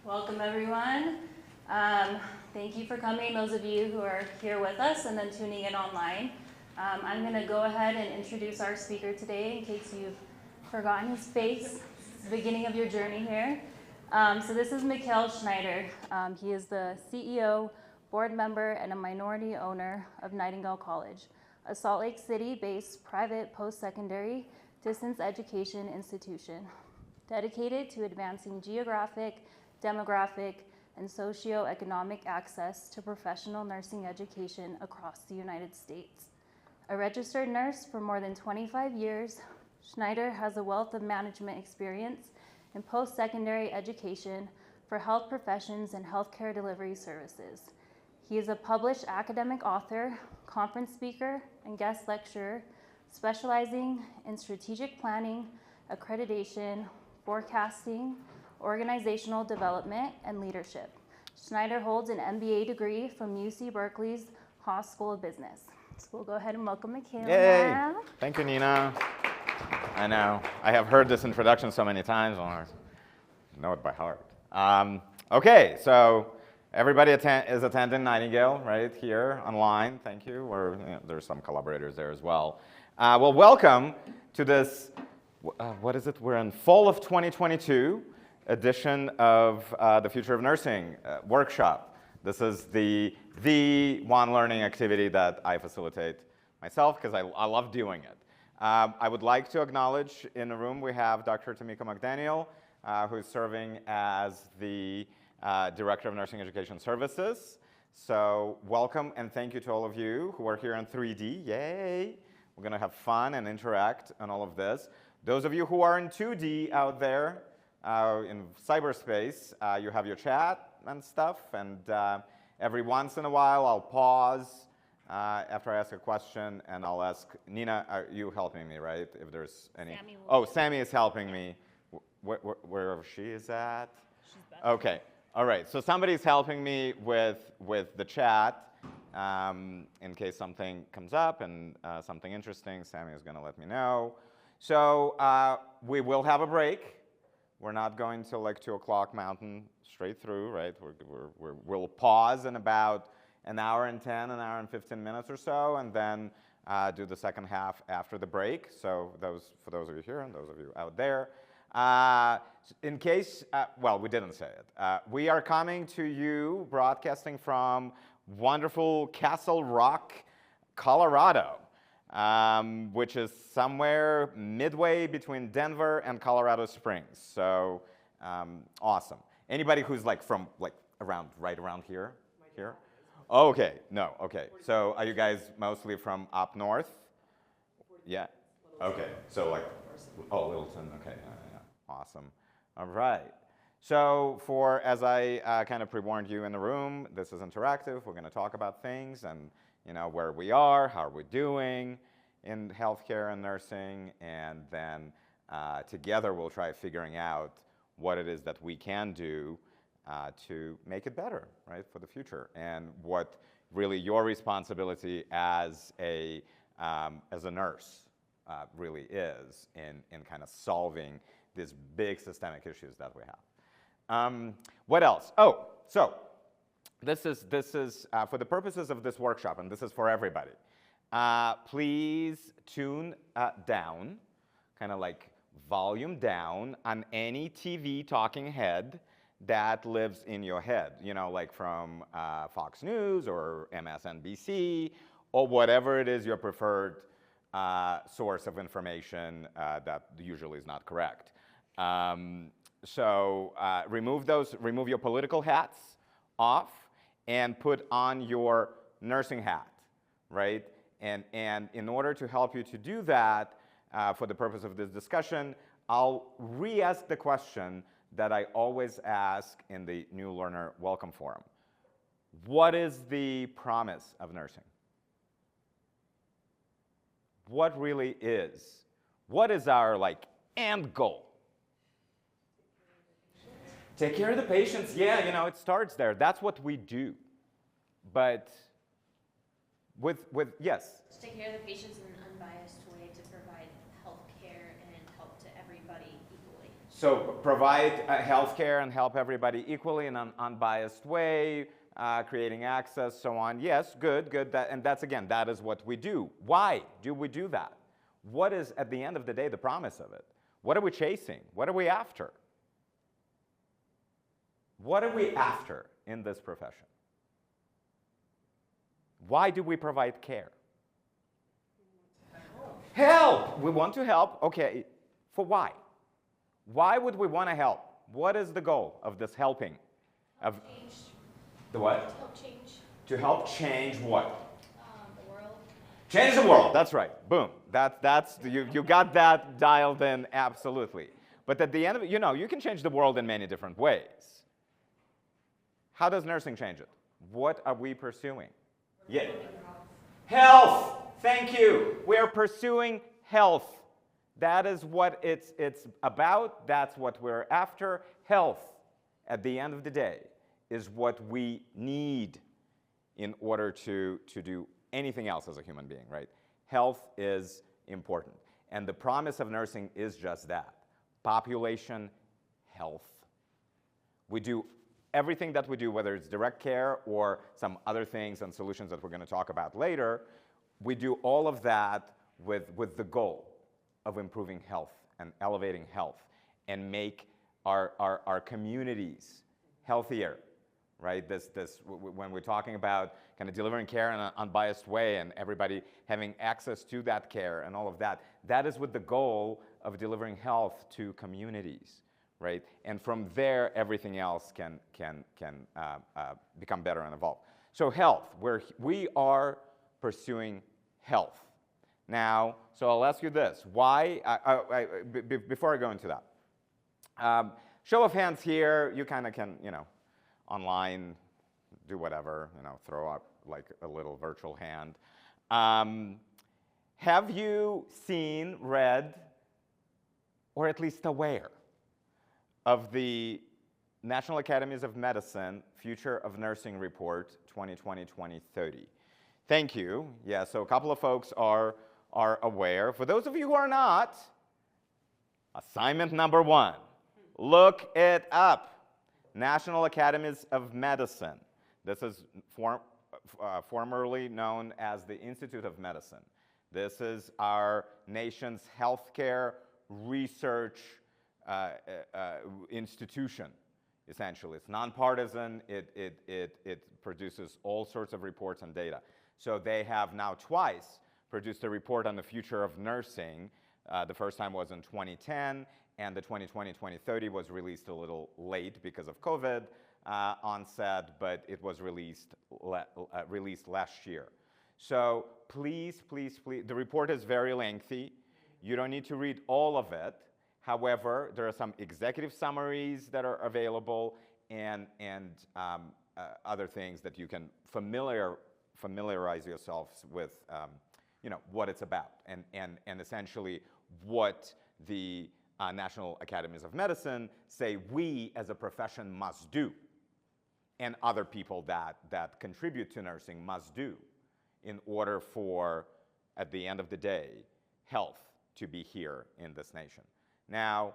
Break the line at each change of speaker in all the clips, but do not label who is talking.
Welcome, everyone. Thank you for coming, those of you who are here with us and then tuning in online. I'm going to go ahead and introduce our speaker today in case you've forgotten his face. It's the beginning of your journey here. So this is Mikhail Shneyder. He is the CEO, board member, and a minority owner of Nightingale College, a Salt Lake City-based private post-secondary distance education institution dedicated to advancing geographic, demographic, and socioeconomic access to professional nursing education across the United States. A registered nurse for more than 25 years, Schneider has a wealth of management experience in post-secondary education for health professions and healthcare delivery services. He is a published academic author, conference speaker, and guest lecturer, specializing in strategic planning, accreditation, forecasting, organizational development, and leadership. Schneider holds an MBA degree from UC Berkeley's Haas School of Business. So we'll go ahead and welcome Mikhail now.
Thank you, Nina. I know. I have heard this introduction so many times. I know it by heart. Okay, so everybody is attending Nightingale right here online. Thank you. There's some collaborators there as well. Well, welcome to this, what is it? We're in fall of 2022 edition of the Future of Nursing workshop. This is the one learning activity that I facilitate myself because I love doing it. I would like to acknowledge in the room we have Dr. Tamika McDaniel, who's serving as the Director of Nursing Education Services. So welcome and thank you to all of you who are here in 3D. Yay! We're going to have fun and interact on all of this. Those of you who are in 2D out there in cyberspace, you have your chat and stuff. And every once in a while, I'll pause after I ask a question, and I'll ask, Nina, are you helping me, right? If there's any. Sammy is helping me. Wherever she is at.
She's back.
Okay. All right. So somebody's helping me with the chat. In case something comes up and something interesting, Sammy is going to let me know. So we will have a break. We're not going to like 2 o'clock Mountain straight through, right? We'll pause in about an hour and 10, an hour and 15 minutes or so, and then do the second half after the break. So for those of you here and those of you out there. In case, well, we didn't say it. We are coming to you broadcasting from wonderful Castle Rock, Colorado, which is somewhere midway between Denver and Colorado Springs. So awesome. Anybody who's like from like right around here? Here? Oh, okay. No. Okay. So are you guys mostly from up north? Yeah. Okay. So like, Littleton. Okay. Yeah. Awesome. All right. So as I kind of pre-warned you in the room, this is interactive. We're going to talk about things and where we are, how we're doing in healthcare and nursing, and then together we'll try figuring out what it is that we can do to make it better, right, for the future, and what really your responsibility as a nurse really is in kind of solving these big systemic issues that we have. What else? Oh, so this is for the purposes of this workshop, and this is for everybody. Please tune down, kind of like volume down on any TV talking head that lives in your head, like from Fox News or MSNBC or whatever it is your preferred source of information that usually is not correct. So remove your political hats off and put on your nursing hat, right? And in order to help you to do that, for the purpose of this discussion, I'll re-ask the question that I always ask in the New Learner Welcome Forum. What is the promise of nursing? What really is? What is our end goal? Take care of the patients. Yeah, it starts there. That's what we do. But yes?
To take care of the patients in an unbiased way to provide health care and help to everybody equally.
So provide healthcare and help everybody equally in an unbiased way, creating access, so on. Yes, good. And that's, again, that is what we do. Why do we do that? What is, at the end of the day, the promise of it? What are we chasing? What are we after? What are we after in this profession? Why do we provide care? Help! We want to help. Okay, for why? Why would we want to help? What is the goal of this helping? Of
Change.
the what?
To help change.
To help change what?
The world.
Change the world. That's right. Boom. You got that dialed in absolutely. But at the end of it, you can change the world in many different ways. How does nursing change it? What are we pursuing? Yeah. Health. Thank you. We're pursuing health. That is what it's about. That's what we're after. Health, at the end of the day, is what we need in order to do anything else as a human being, right? Health is important. And the promise of nursing is just that. Population health. We do everything that we do, whether it's direct care or some other things and solutions that we're going to talk about later, we do all of that with the goal of improving health and elevating health and make our communities healthier, right? When we're talking about kind of delivering care in an unbiased way and everybody having access to that care and all of that, that is with the goal of delivering health to communities, right? And from there, everything else can become better and evolve. So health, we are pursuing health. Now, so I'll ask you this. Why, before I go into that, show of hands here, you kind of can, online, do whatever, throw up like a little virtual hand. Have you seen, read, or at least aware of the National Academies of Medicine Future of Nursing Report 2020-2030? Thank you. Yeah, so a couple of folks are aware. For those of you who are not, assignment number 1, look it up. National Academies of Medicine. This is formerly known as the Institute of Medicine. This is our nation's healthcare research institution, essentially. It's nonpartisan. It produces all sorts of reports and data. So they have now twice produced a report on the future of nursing. The first time was in 2010, and the 2020-2030 was released a little late because of COVID onset, but it was released last year. So please, the report is very lengthy. You don't need to read all of it. However, there are some executive summaries that are available and other things that you can familiarize yourselves with, what it's about and essentially what the National Academies of Medicine say we as a profession must do and other people that contribute to nursing must do in order for, at the end of the day, health to be here in this nation. Now,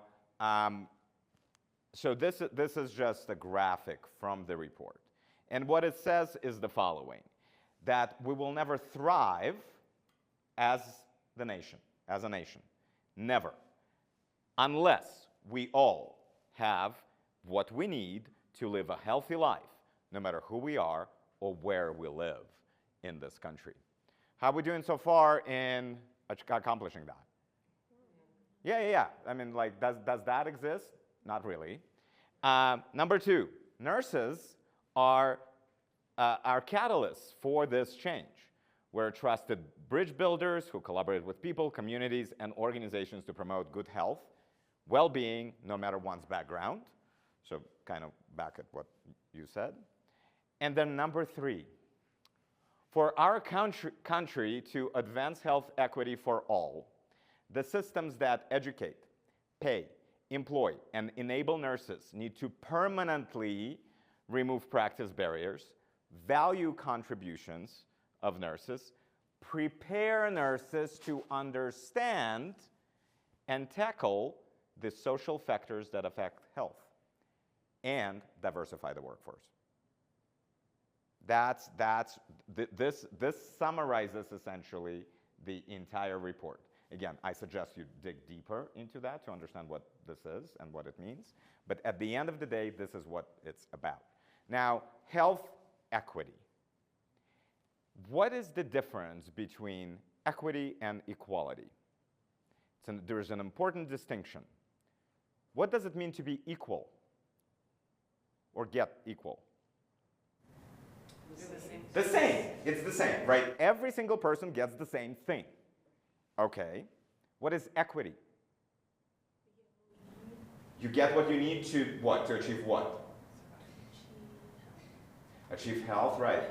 so this is just a graphic from the report. And what it says is the following, that we will never thrive as a nation, never, unless we all have what we need to live a healthy life, no matter who we are or where we live in this country. How are we doing so far in accomplishing that? Yeah. I mean, like, does that exist? Not really. Number 2, nurses are catalysts for this change. We're trusted bridge builders who collaborate with people, communities, and organizations to promote good health, well-being, no matter one's background. So kind of back at what you said. And then number 3, for our country to advance health equity for all, the systems that educate, pay, employ, and enable nurses need to permanently remove practice barriers, value contributions of nurses, prepare nurses to understand and tackle the social factors that affect health and diversify the workforce. This summarizes essentially the entire report. Again, I suggest you dig deeper into that to understand what this is and what it means. But at the end of the day, this is what it's about. Now, health equity. What is the difference between equity and equality? There's an important distinction. What does it mean to be equal or get equal? The same. It's the same, right? Every single person gets the same thing. Okay. What is equity? You get what you need to what? To achieve what? Achieve health, right?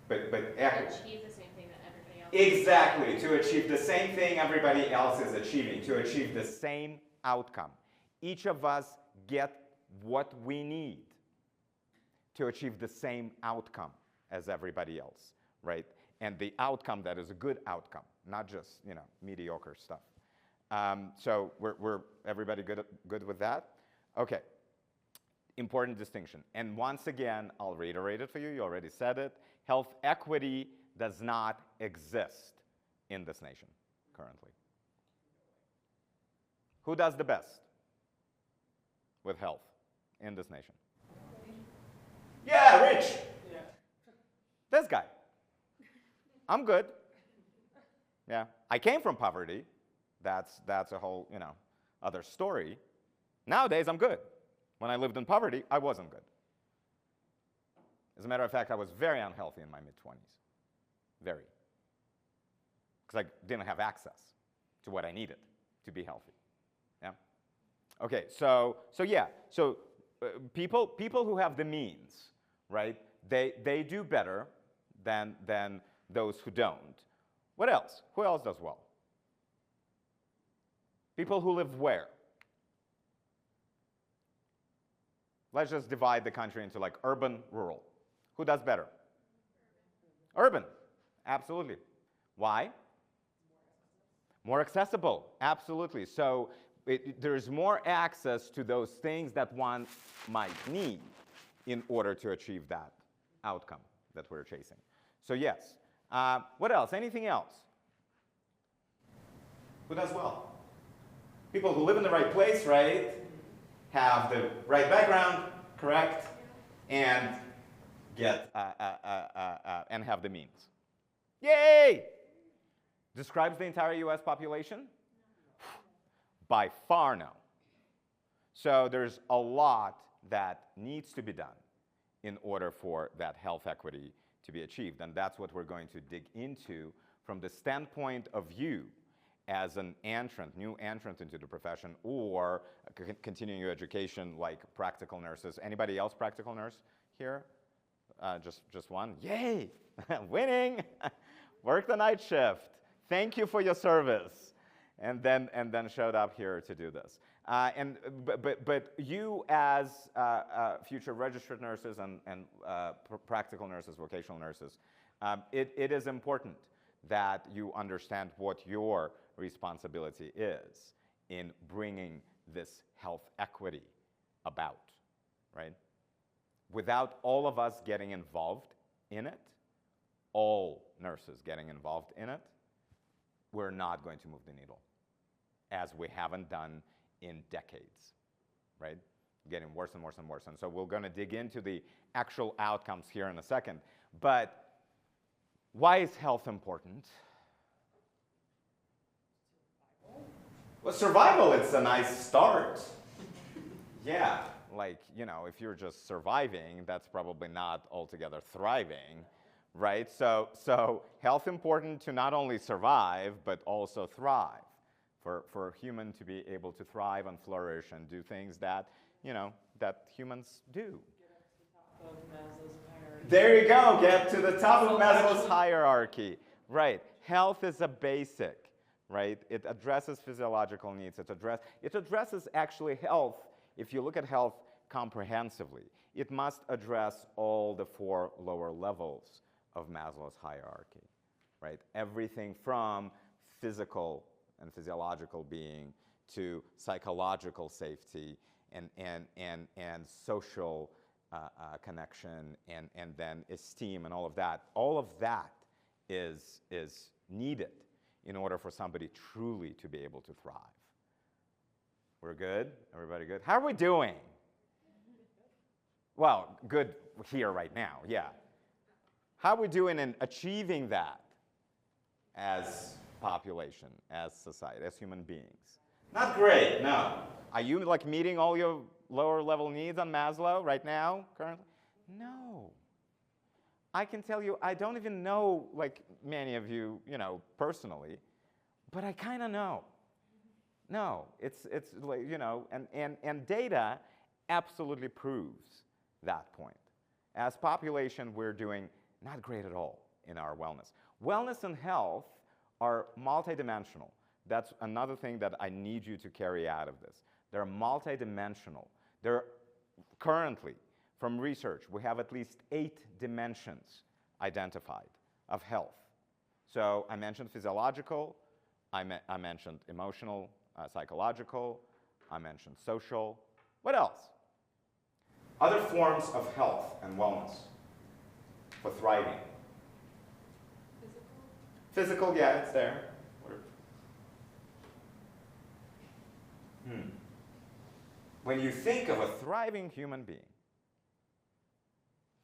but equity.
Achieve the same thing that everybody else.
Exactly. To achieve the same thing everybody else is achieving. To achieve the same outcome. Each of us get what we need to achieve the same outcome as everybody else, right? And the outcome that is a good outcome, not just, you know, mediocre stuff. So we're everybody good with that? Okay. Important distinction. And once again, I'll reiterate it for you. You already said it. Health equity does not exist in this nation currently. Who does the best with health in this nation? Yeah, Rich. Yeah. This guy. I'm good. Yeah. I came from poverty. That's a whole, you know, other story. Nowadays, I'm good. When I lived in poverty, I wasn't good. As a matter of fact, I was very unhealthy in my mid-20s. Very. Because I didn't have access to what I needed to be healthy. Yeah. Okay. So yeah. So people who have the means, right? They do better than those who don't. What else? Who else does well? People who live where? Let's just divide the country into like urban, rural. Who does better? Urban. Absolutely. Why? More accessible. Absolutely. So there's more access to those things that one might need in order to achieve that outcome that we're chasing. So yes. What else? Anything else? Who does well? People who live in the right place, right? Have the right background, correct? And get and have the means. Yay! Describes the entire US population? By far no. So there's a lot that needs to be done in order for that health equity to be achieved. And that's what we're going to dig into from the standpoint of you as an entrant, new entrant into the profession, or continuing your education like practical nurses. Anybody else practical nurse here? Just one? Yay! Winning! Work the night shift. Thank you for your service. And then showed up here to do this. But you as future registered nurses and practical nurses, vocational nurses, it is important that you understand what your responsibility is in bringing this health equity about, right? Without all of us getting involved in it, all nurses getting involved in it, we're not going to move the needle, as we haven't done in decades, right? Getting worse and worse and worse. And so we're going to dig into the actual outcomes here in a second. But why is health important? Well, survival, it's a nice start. Yeah, like, you know, if you're just surviving, that's probably not altogether thriving, right? So health important to not only survive, but also thrive. For a human to be able to thrive and flourish and do things that, you know, that humans do.
Get up to the top of Maslow's hierarchy.
There you go, get to the top of Maslow's hierarchy. Right, health is a basic, right? It addresses physiological needs. It addresses actually health. If you look at health comprehensively, it must address all the 4 lower levels of Maslow's hierarchy, right? Everything from physical and physiological being to psychological safety and social connection and then esteem and all of that. All of that is needed in order for somebody truly to be able to thrive. We're good? Everybody good? How are we doing? Well, good here right now, yeah. How are we doing in achieving that as population, as society, as human beings? Not great, no. Are you like meeting all your lower level needs on Maslow right now, currently? No. I can tell you, I don't even know like many of you, personally, but I kind of know. No, it's like, and data absolutely proves that point. As population, we're doing not great at all in our wellness. Wellness and health are multidimensional. That's another thing that I need you to carry out of this. They're multidimensional. They're currently, from research, we have at least 8 dimensions identified of health. So I mentioned physiological, I mentioned emotional, psychological, I mentioned social. What else? Other forms of health and wellness for thriving. Physical, yeah, it's there. When you think of a thriving human being,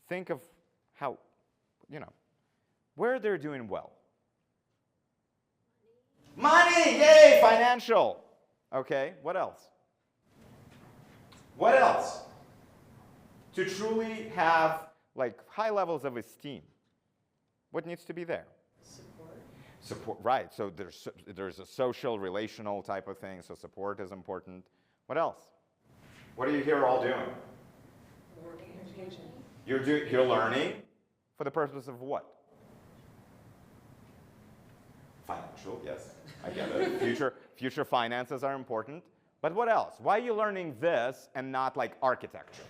think of how, where they're doing well. Money, yay, financial. Okay, what else? What else? To truly have like high levels of esteem, what needs to be there? Support, right. So there's a social, relational type of thing, so support is important. What else? What are you here all doing?
Learning, education.
You're learning for the purpose of what? Financial, yes, I get it. Future finances are important. But what else? Why are you learning this and not like architecture?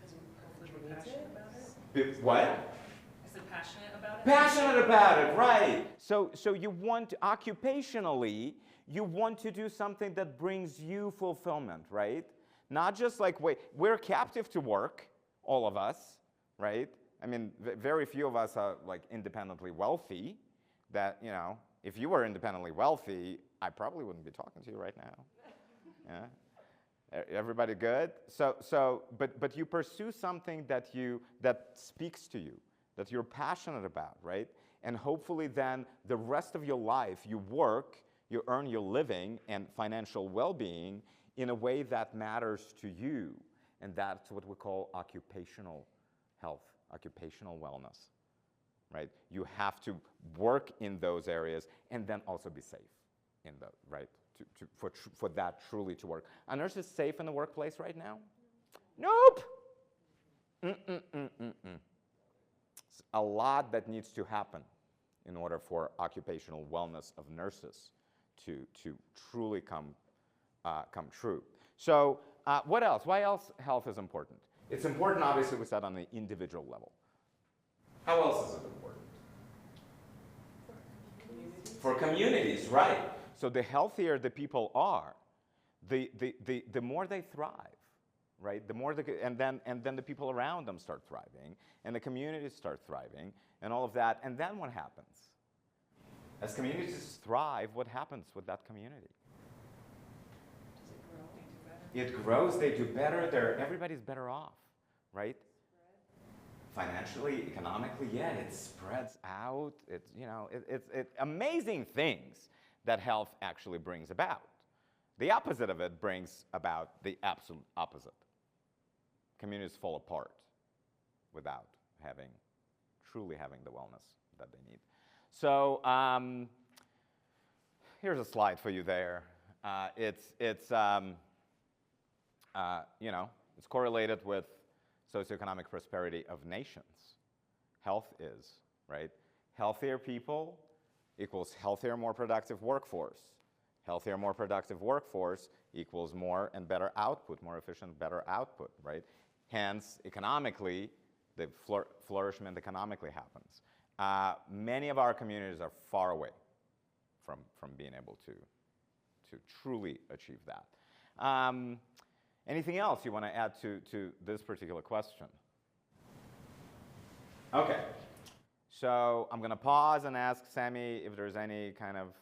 Because we're passionate about it.
What?
I said passionate about it.
Passionate about it, right. So you want, occupationally, you want to do something that brings you fulfillment, right? Not just like, wait, we're captive to work, all of us, right? I mean, very few of us are like independently wealthy. That, if you were independently wealthy, I probably wouldn't be talking to you right now. Yeah? Everybody good? But you pursue something that speaks to you, that you're passionate about, right? And hopefully then the rest of your life you work, you earn your living and financial well-being in a way that matters to you. And that's what we call occupational health, occupational wellness, right? You have to work in those areas and then also be safe in those, right? For that truly to work. Are nurses safe in the workplace right now? Nope. A lot that needs to happen in order for occupational wellness of nurses to truly come true. So what else? Why else health is important? It's important, obviously, we said on the individual level. How else is it important? For communities, right. So the healthier the people are, the more they thrive, right? The more and then the people around them start thriving, and the communities start thriving, and all of that. And then what happens? As communities thrive, what happens with that community?
Does it grow? They do better.
It grows, they do better, everybody's better off, right? Financially, economically, yeah, it spreads out. It's, it's amazing things that health actually brings about. The opposite of it brings about the absolute opposite. Communities fall apart without truly having the wellness that they need. So here's a slide for you there. It's correlated with socioeconomic prosperity of nations. Health is, right? Healthier people equals healthier, more productive workforce. Healthier, more productive workforce equals more and better output, more efficient, better output, right? Hence, economically, the flourishment economically happens. Many of our communities are far away from being able to to truly achieve that. Anything else you want to add to this particular question? Okay. So I'm going to pause and ask Sammy if there's any kind of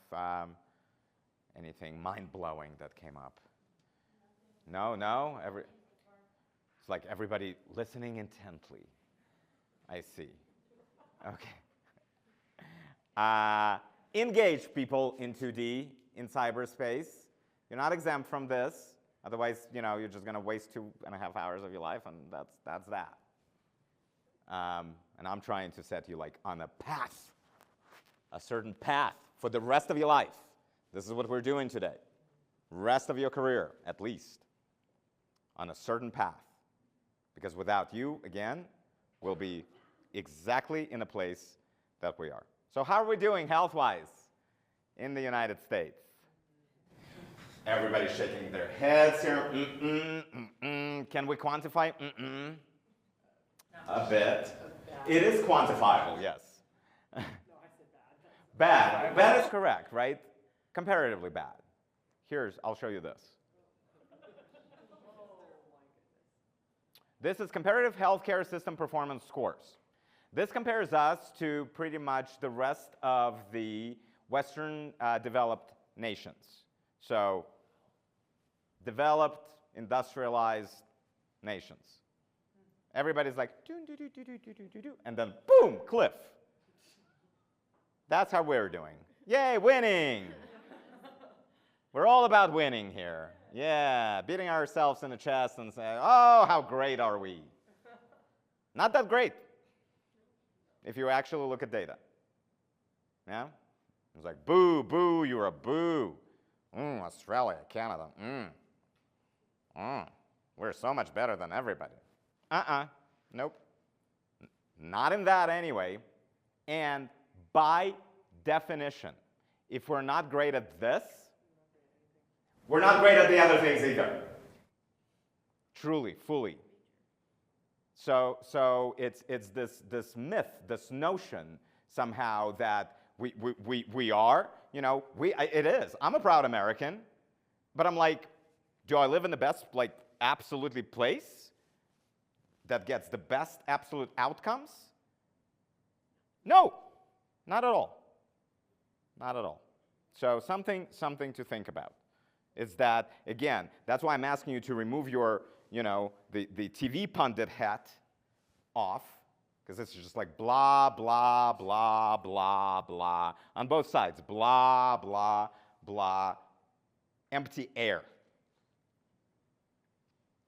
anything mind-blowing that came up. No? It's like everybody listening intently. I see. Okay. Engage people in 2D, in cyberspace. You're not exempt from this. Otherwise, you're just going to waste 2.5 hours of your life, and that's that. And I'm trying to set you on a path, a certain path for the rest of your life. This is what we're doing today. Rest of your career, at least, on a certain path. Because without you, again, we'll be exactly in the place that we are. So how are we doing health-wise in the United States? Everybody's shaking their heads here. Can we quantify? A bit. It is quantifiable, yes.
No, I said bad.
Bad. Bad is correct, right? Comparatively bad. I'll show you this. This is comparative healthcare system performance scores. This compares us to pretty much the rest of the Western developed nations. So, developed, industrialized nations. Everybody's like, and then boom, cliff. That's how we're doing. Yay, winning. We're all about winning here. Yeah, beating ourselves in the chest and saying, oh, how great are we? Not that great, if you actually look at data. Yeah? It's like, boo, boo, you're a boo. Australia, Canada, we're so much better than everybody. Nope. Not in that anyway. And by definition, if we're not great at this, we're not great at the other things either. Truly, fully. So it's this myth, this notion somehow that we are, it is. I'm a proud American, but I'm like, do I live in the best, absolutely place that gets the best absolute outcomes? No, not at all. Not at all. So something to think about is that, again, that's why I'm asking you to remove your, the TV pundit hat off, because it's just like blah, blah, blah, blah, blah, on both sides, blah, blah, blah, empty air.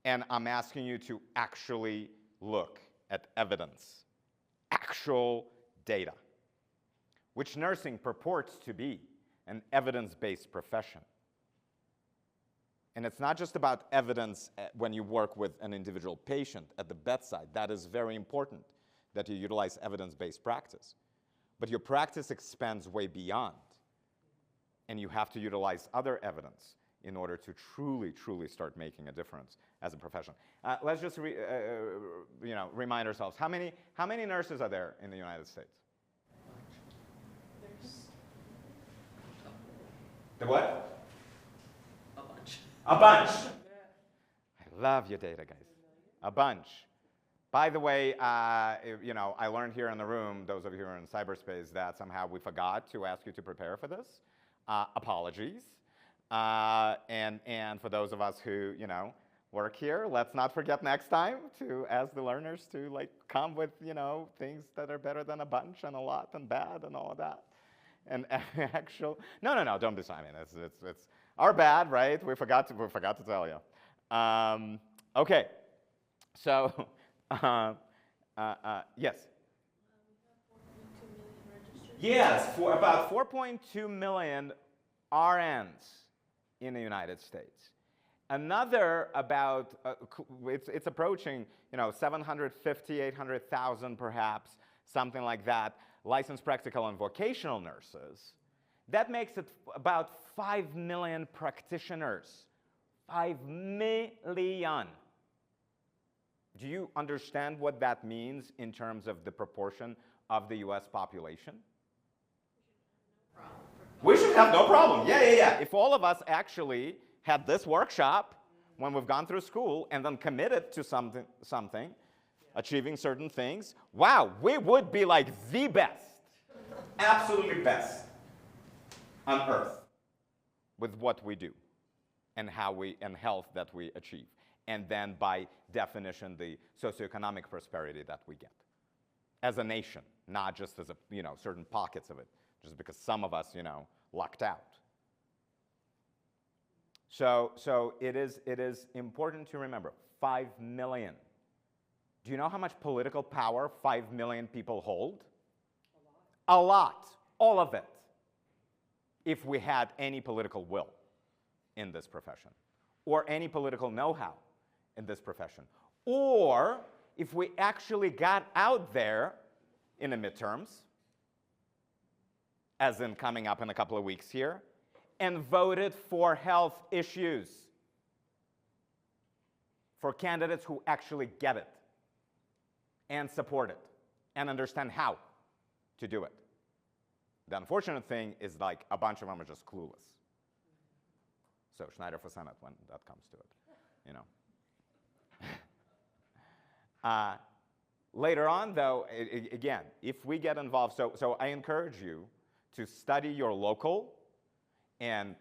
And I'm asking you to actually look at evidence, actual data, which nursing purports to be an evidence-based profession. And it's not just about evidence when you work with an individual patient at the bedside. That is very important, that you utilize evidence-based practice. But your practice expands way beyond. And you have to utilize other evidence in order to truly, truly start making a difference as a profession. Let's just remind ourselves, how many nurses are there in the United States?
There's
The what?
a bunch.
A bunch. I love your data, guys. A bunch. By the way, I learned here in the room, those of you who are in cyberspace, that somehow we forgot to ask you to prepare for this. Apologies. And for those of us who, work here, let's not forget next time to ask the learners to come with, things that are better than a bunch and a lot and bad and all of that. And actual, no, don't be sorry. I mean, it's our bad, right? We forgot to tell you. Okay, so yes. Yes, for about 4.2 million RNs in the United States. Another about, it's approaching, 750, 800,000 perhaps, something like that, licensed practical and vocational nurses. That makes it about 5 million practitioners. 5 million. Do you understand what that means in terms of the proportion of the US population? We should have no problem. Yeah. If all of us actually had this workshop when we've gone through school and then committed to something, achieving certain things, wow, we would be like the best, absolutely best on earth with what we do and health that we achieve. And then by definition, the socioeconomic prosperity that we get as a nation, not just as certain pockets of it, just because some of us, lucked out. So it is important to remember, 5 million. Do you know how much political power 5 million people hold? A lot. All of it. If we had any political will in this profession, or any political know-how in this profession, or if we actually got out there in the midterms, as in coming up in a couple of weeks here, and voted for health issues, for candidates who actually get it and support it and understand how to do it. The unfortunate thing is like a bunch of them are just clueless. So Schneider for Senate when that comes to it, Later on, though, again, if we get involved, so I encourage you to study your local and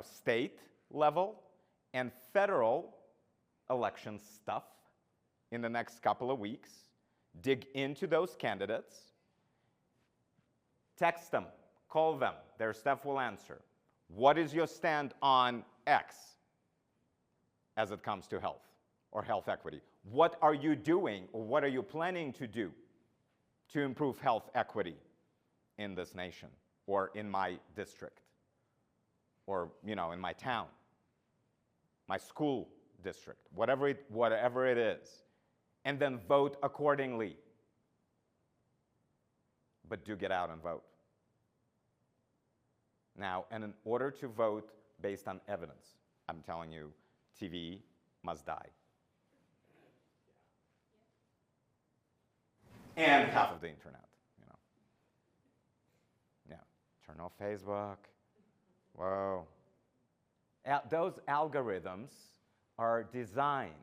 state level and federal election stuff in the next couple of weeks. Dig into those candidates. Text them, call them, their staff will answer. What is your stand on X as it comes to health or health equity? What are you doing or what are you planning to do to improve health equity in this nation or in my district or in my town, my school district, whatever it is, and then vote accordingly. But do get out and vote. Now, and in order to vote based on evidence, I'm telling you, TV must die. And half of the internet, Yeah, turn off Facebook. Whoa. Those algorithms are designed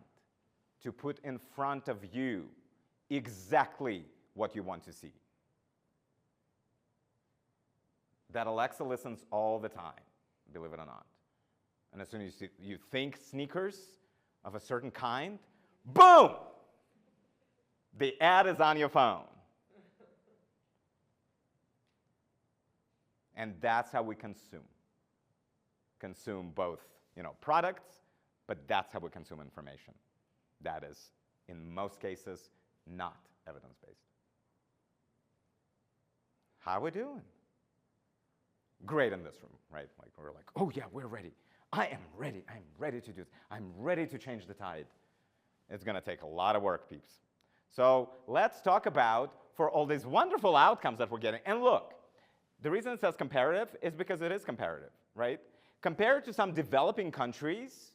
to put in front of you exactly what you want to see. That Alexa listens all the time, believe it or not. And as soon as you think sneakers of a certain kind, boom! The ad is on your phone. And that's how we consume. Consume both, products, but that's how we consume information. That is, in most cases, not evidence-based. How are we doing? Great in this room, right? Like we're like, oh yeah, we're ready. I am ready. I'm ready to do this. I'm ready to change the tide. It's going to take a lot of work, peeps. So let's talk about for all these wonderful outcomes that we're getting. And look, the reason it says comparative is because it is comparative, right? Compared to some developing countries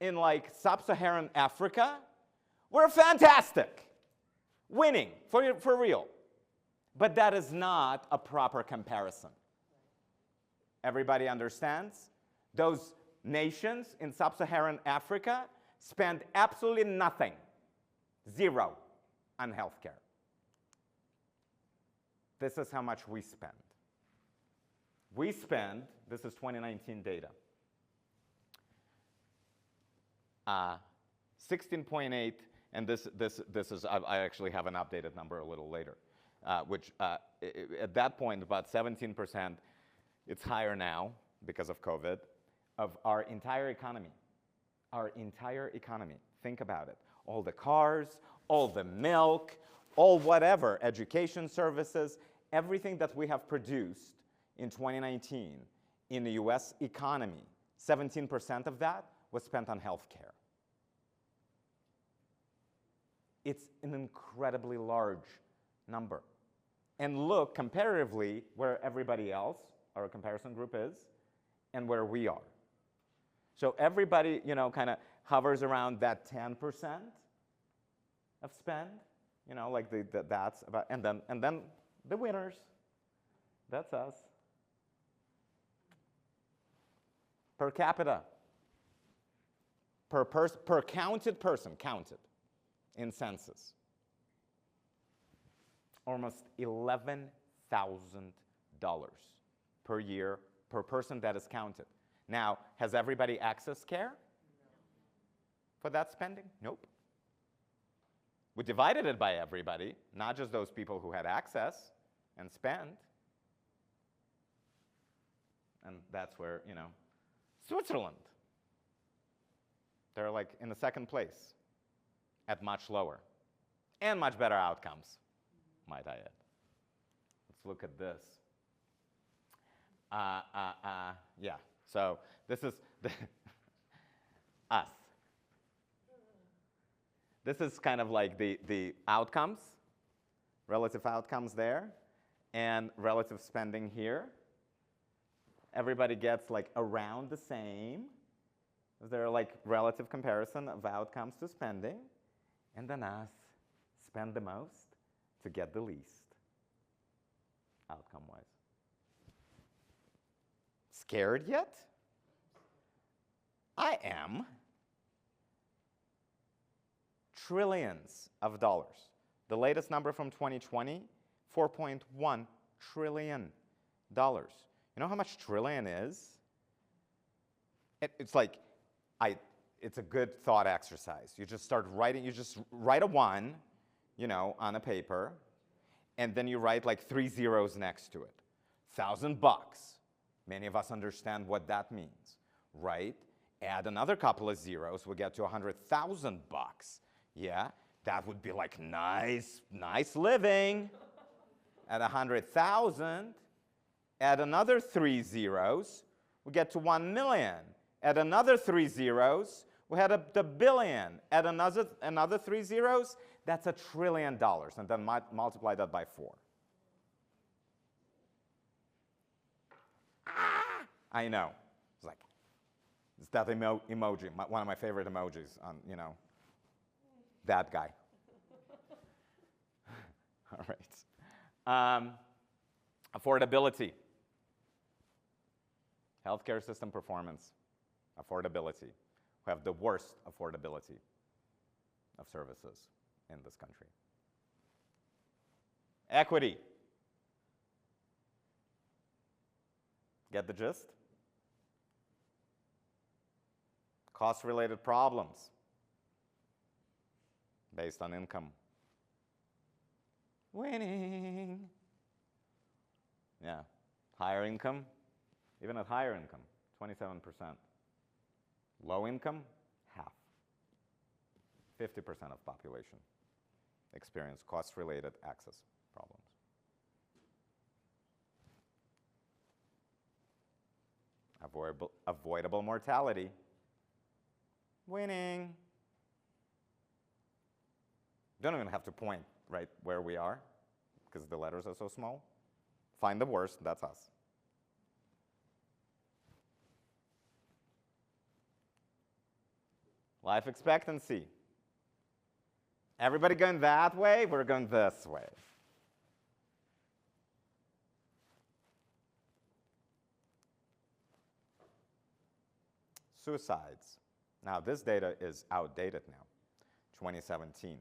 in like sub-Saharan Africa, we're fantastic, winning for real. But that is not a proper comparison. Everybody understands? Those nations in sub-Saharan Africa spend absolutely nothing, zero, on healthcare. This is how much we spend. We spend, this is 2019 data, 16.8, and this is, I actually have an updated number a little later, which at that point, about 17%, it's higher now because of COVID, of our entire economy. Our entire economy. Think about it. All the cars, all the milk, all whatever, education services, everything that we have produced in 2019 in the US economy, 17% of that was spent on healthcare. It's an incredibly large number. And look comparatively where everybody else, our comparison group is, and where we are. So everybody, kind of hovers around that 10% of spend, like that's about, and then the winners, that's us. per capita. Per counted person, counted in census. Almost $11,000 per year per person that is counted. Now, has everybody access care for that spending? Nope. We divided it by everybody, not just those people who had access and spent. And that's where, Switzerland. They're like in the second place at much lower and much better outcomes, might I add. Let's look at this. Yeah, so this is us. This is kind of like the outcomes, relative outcomes there, and relative spending here. Everybody gets like around the same. They're like relative comparison of outcomes to spending. And then us spend the most to get the least, outcome-wise. Scared yet? I am. Trillions of dollars. The latest number from 2020, $4.1 trillion. You know how much trillion is? It's like, it's a good thought exercise. You just start writing, you just write a 1, on a paper, and then you write like 3 zeros next to it. $1,000. Many of us understand what that means, right? Add another couple of zeros, we'll get to $100,000. Yeah, that would be like nice living. At 100,000, add another 3 zeros, we get to 1 million. Add another 3 zeros, we had the billion. Add another 3 zeros, that's $1 trillion. And then multiply that by 4. I know. It's like, it's that emoji, one of my favorite emojis on, that guy. All right. Affordability. Healthcare system performance. Affordability. We have the worst affordability of services in this country. Equity. Get the gist? Cost-related problems based on income. Winning. Yeah. Higher income, even at higher income, 27%. Low income, half. 50% of population experience cost-related access problems. Avoidable mortality. Winning. Don't even have to point right where we are because the letters are so small. Find the worst, that's us. Life expectancy. Everybody going that way, we're going this way. Suicides. Now, this data is outdated now, 2017.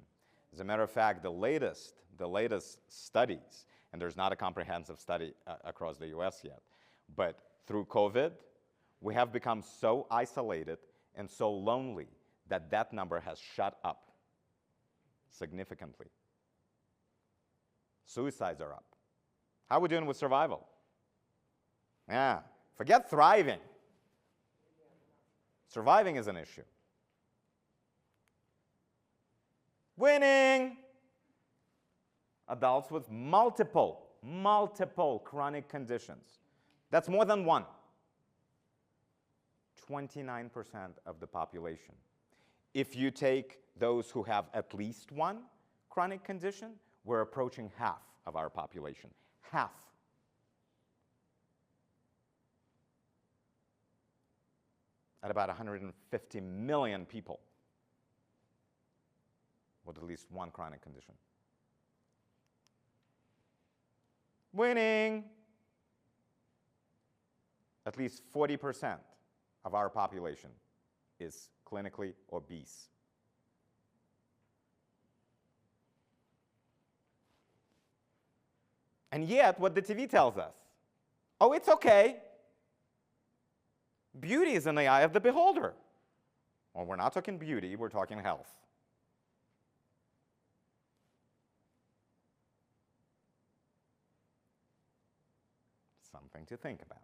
As a matter of fact, the latest studies, and there's not a comprehensive study across the US yet, but through COVID, we have become so isolated and so lonely that number has shot up significantly. Suicides are up. How are we doing with survival? Yeah, forget thriving. Surviving is an issue. Winning! Adults with multiple chronic conditions. That's more than one. 29% of the population. If you take those who have at least one chronic condition, we're approaching half of our population. Half. At about 150 million people with at least one chronic condition. Winning! At least 40% of our population is clinically obese. And yet, what the TV tells us, oh, it's okay. Beauty is in the eye of the beholder. Well, we're not talking beauty, we're talking health. Something to think about.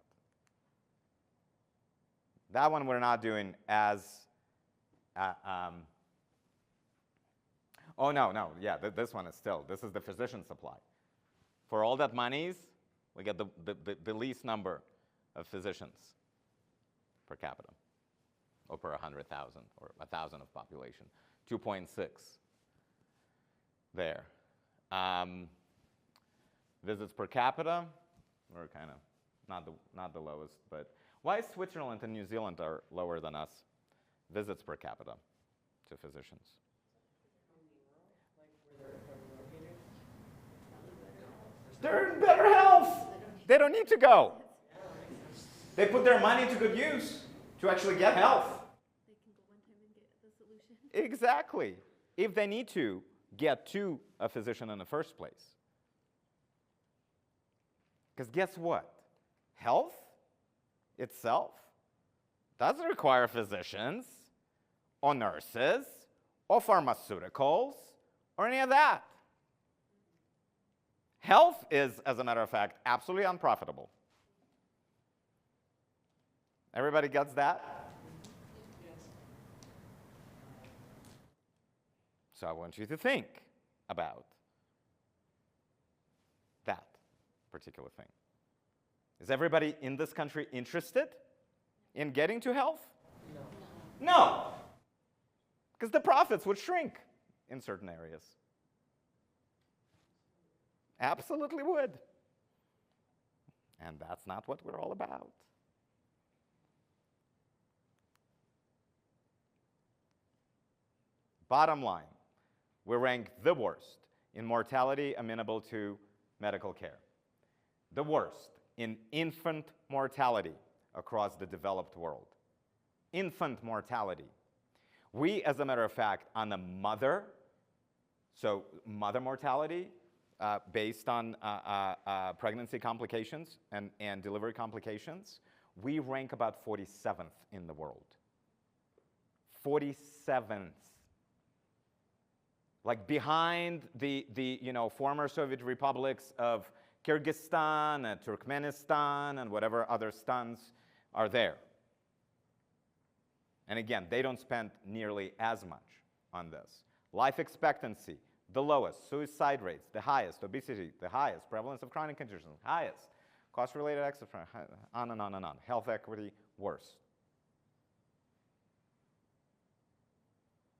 That one we're not doing as, oh, no, yeah, this one is still, this is the physician supply. For all that monies, we get the least number of physicians per capita, or per 100,000, or 1,000 of population, 2.6 there. Visits per capita, we're kind of not the lowest, but why Switzerland and New Zealand are lower than us? Visits per capita to physicians. They're in better health. They don't need to go. They put their money to good use to actually get health.
They can go one time and get the solution.
Exactly. If they need to get to a physician in the first place. Because guess what? Health itself doesn't require physicians or nurses or pharmaceuticals or any of that. Health is, as a matter of fact, absolutely unprofitable. Everybody gets that?
Yes.
So I want you to think about that particular thing. Is everybody in this country interested in getting to health?
No.
No. Because the profits would shrink in certain areas. Absolutely would. And that's not what we're all about. Bottom line, we rank the worst in mortality amenable to medical care. The worst in infant mortality across the developed world. Infant mortality. We, as a matter of fact, on the mother, so mother mortality, based on pregnancy complications and delivery complications, we rank about 47th in the world. 47th. Like behind the former Soviet republics of Kyrgyzstan and Turkmenistan and whatever other stuns are there. And again, they don't spend nearly as much on this. Life expectancy, the lowest. Suicide rates, the highest. Obesity, the highest. Prevalence of chronic conditions, highest. Cost-related exits, on and on and on. Health equity, worse.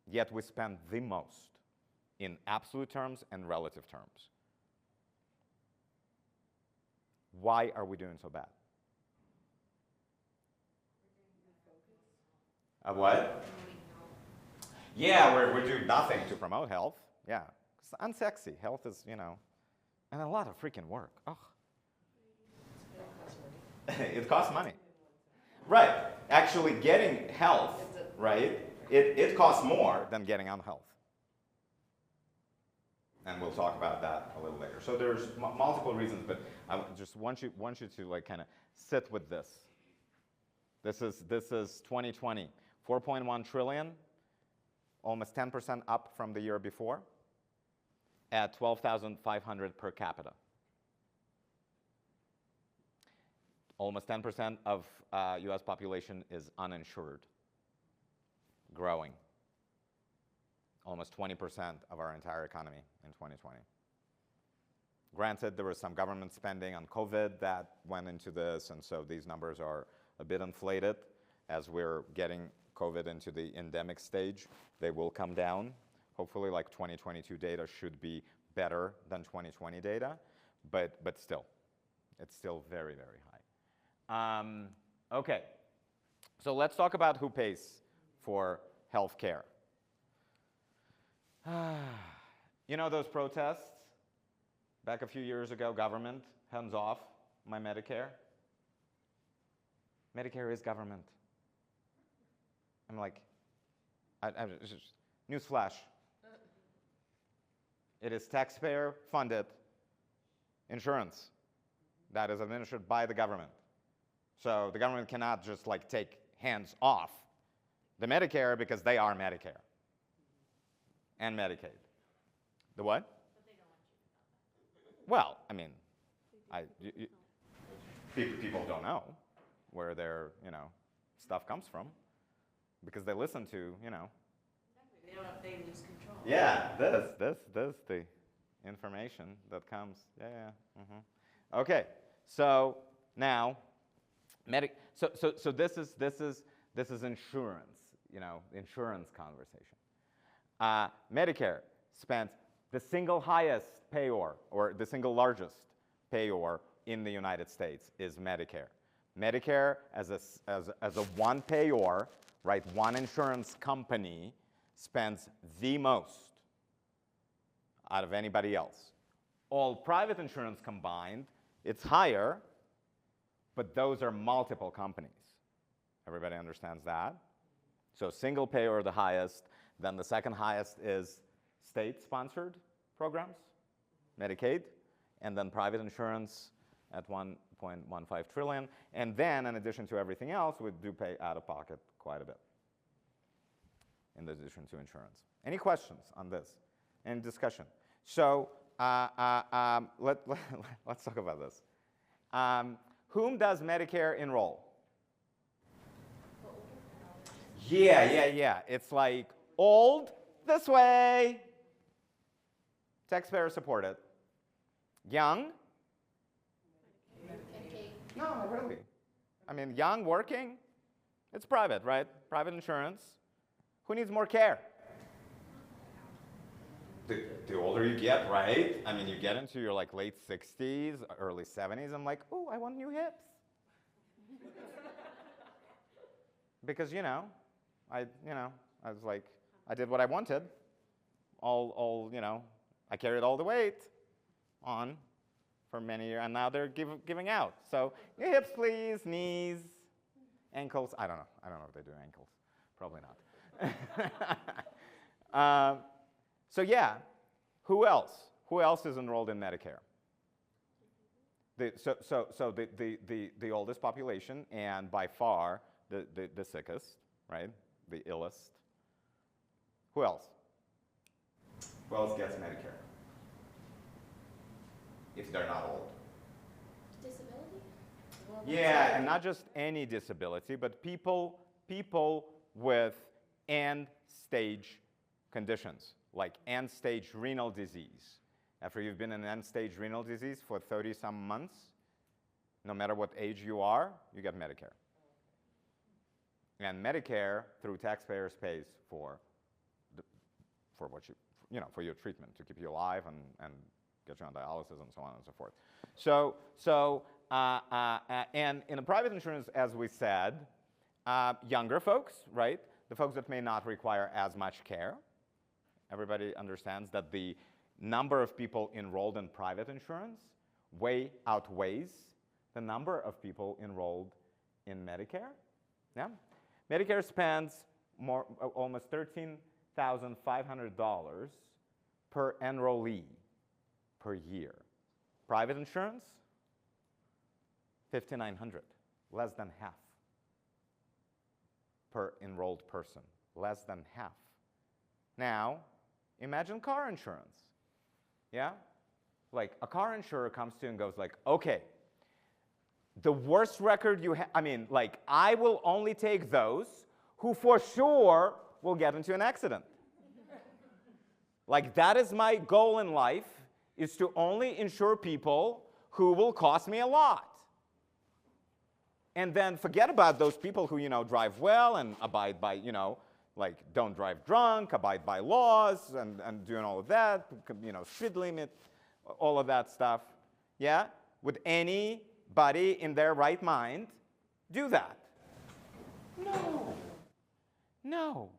Yet we spend the most in absolute terms and relative terms. Why are we doing so bad? Of what? Yeah, we're doing nothing to promote health. Yeah, it's unsexy. Health is, and a lot of freaking work. Oh. It costs money. Right. Actually getting health, right, it costs more than getting on health. And we'll talk about that a little later. So there's multiple reasons, but I just want you to like kind of sit with this. This is 2020, 4.1 trillion, almost 10% up from the year before, at 12,500 per capita. Almost 10% of US population is uninsured, growing. Almost 20% of our entire economy in 2020. Granted, there was some government spending on COVID that went into this, and so these numbers are a bit inflated. As we're getting COVID into the endemic stage, they will come down. Hopefully, like 2022 data should be better than 2020 data, but still, it's still very, very high. Okay, so let's talk about who pays for health care. You know those protests back a few years ago, government, hands off my Medicare? Medicare is government. I'm like, newsflash. It is taxpayer-funded insurance that is administered by the government. So the government cannot just like take hands off the Medicare because they are Medicare and Medicaid. The what?
But they don't want you to know that.
Well, I mean, people don't know where their stuff comes from because they listen to
Exactly. They don't know if they lose control.
Yeah, this the information that comes. Yeah. Mm-hmm. Okay, so now, so this is insurance. Insurance conversation. Medicare spends the single highest payor or the single largest payor in the United States is Medicare. Medicare as a one payor, right? One insurance company spends the most out of anybody else. All private insurance combined, it's higher, but those are multiple companies. Everybody understands that? So single payer the highest, then the second highest is state-sponsored programs, Medicaid, and then private insurance at 1.15 trillion. And then, in addition to everything else, we do pay out of pocket quite a bit in addition to insurance. Any questions on this? Any discussion? So let's talk about this. Whom does Medicare enroll? Yeah. It's like old this way. Taxpayer supported. Young? No, not really. I mean, young, working, it's private, right? Private insurance. Who needs more care? The older you get, right? I mean, you get into your like late 60s, early 70s, I'm like, oh, I want new hips. Because, I was like, I did what I wanted. I carried all the weight on for many years, and now they're giving out. So, new hips, please, knees, ankles. I don't know if they do ankles. Probably not. So yeah, who else? Who else is enrolled in Medicare? The oldest population and by far the sickest, right? The illest. Who else? Who else gets Medicare? If they're not old.
Disability?
Yeah, and not just any disability, but people with end-stage conditions, like end-stage renal disease. After you've been in end-stage renal disease for 30-some months, no matter what age you are, you get Medicare. And Medicare, through taxpayers, pays for what for your treatment, to keep you alive and get you on dialysis and so on and so forth. And in the private insurance, as we said, younger folks, right? The folks that may not require as much care. Everybody understands that the number of people enrolled in private insurance way outweighs the number of people enrolled in Medicare. Yeah? Medicare spends almost $13,500 per enrollee per year. Private insurance, $5,900, less than half per enrolled person, less than half. Now, imagine car insurance, yeah? Like a car insurer comes to you and goes like, okay, the worst record you have, I will only take those who for sure will get into an accident. Like that is my goal in life, is to only insure people who will cost me a lot. And then forget about those people who, drive well and abide by, like don't drive drunk, abide by laws and doing all of that, speed limit, all of that stuff. Yeah? Would anybody in their right mind do that? No.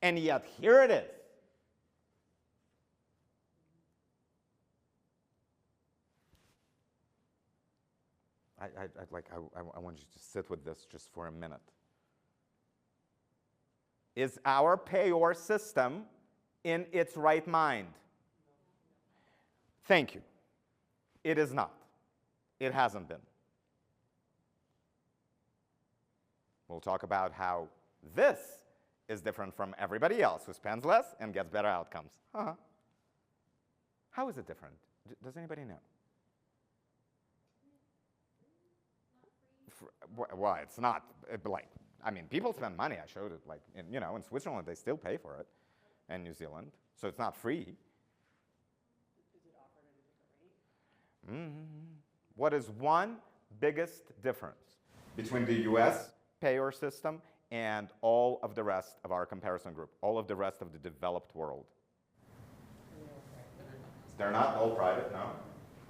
And yet here it is. I want you to sit with this just for a minute. Is our payor system in its right mind? Thank you. It is not. It hasn't been. We'll talk about how this is different from everybody else who spends less and gets better outcomes. How is it different? Does anybody know? Well, it's not like, I mean, people spend money. I showed it, like, in Switzerland, they still pay for it, and New Zealand. So it's not free.
Is it offered at a different rate?
What is one biggest difference between the US payor system and all of the rest of our comparison group, all of the rest of the developed world? They're not all private, no.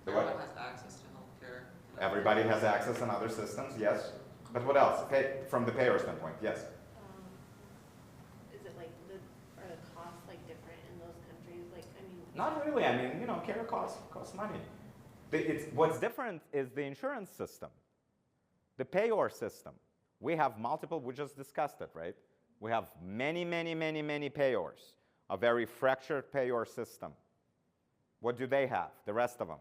Everyone has access to healthcare.
Everybody has access in other systems, yes. But what else? From the payor standpoint, yes.
Is it like are the costs like different in those countries? Like, I mean.
Not really. I mean, care costs money. What's different is the insurance system, the payor system. We have multiple. We just discussed it, right? We have many payors. A very fractured payor system. What do they have? The rest of them.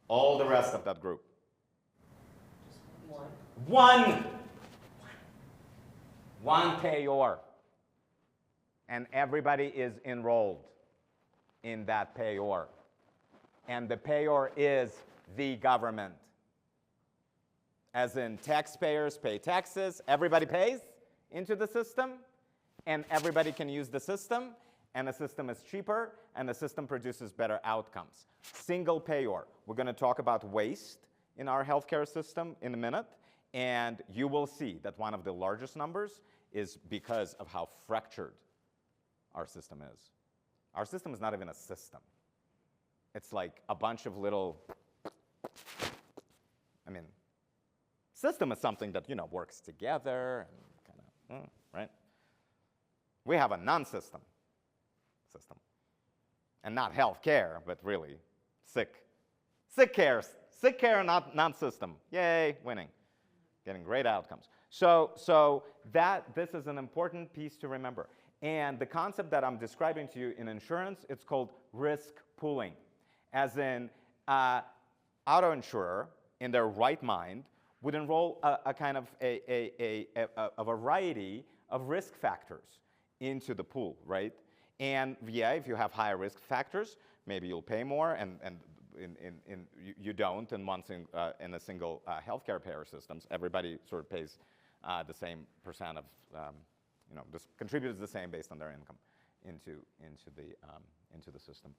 All the rest of that group.
Just one.
One payor. And everybody is enrolled in that payor. And the payor is the government. As in, taxpayers pay taxes, everybody pays into the system, and everybody can use the system, and the system is cheaper, and the system produces better outcomes. Single payor. We're going to talk about waste in our healthcare system in a minute, and you will see that one of the largest numbers is because of how fractured our system is. Our system is not even a system. It's like a bunch of little, system is something that, works together and kind of, right? We have a non-system system. And not health care, but really sick care, non-system. Yay, winning, getting great outcomes. So this is an important piece to remember. And the concept that I'm describing to you in insurance, it's called risk pooling. As in, auto insurer, in their right mind, would enroll a kind of a variety of risk factors into the pool, right? And yeah, if you have higher risk factors, maybe you'll pay more, and you don't in a single healthcare payer systems. Everybody sort of pays the same percent of, contributes the same based on their income into the system.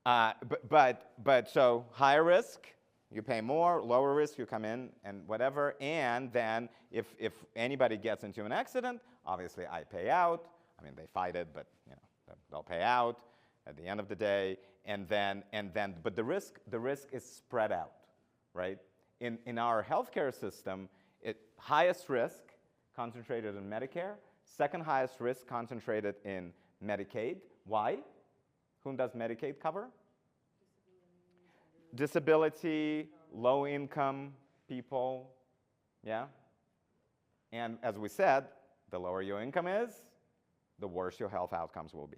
But so higher risk, you pay more. Lower risk, you come in and whatever. And then if anybody gets into an accident, obviously I pay out. I mean, they fight it, but they'll pay out at the end of the day. But the risk is spread out, right? In our healthcare system, highest risk concentrated in Medicare, second highest risk concentrated in Medicaid. Why? Whom does Medicaid cover? Disability, low-income people, yeah? And as we said, the lower your income is, the worse your health outcomes will be,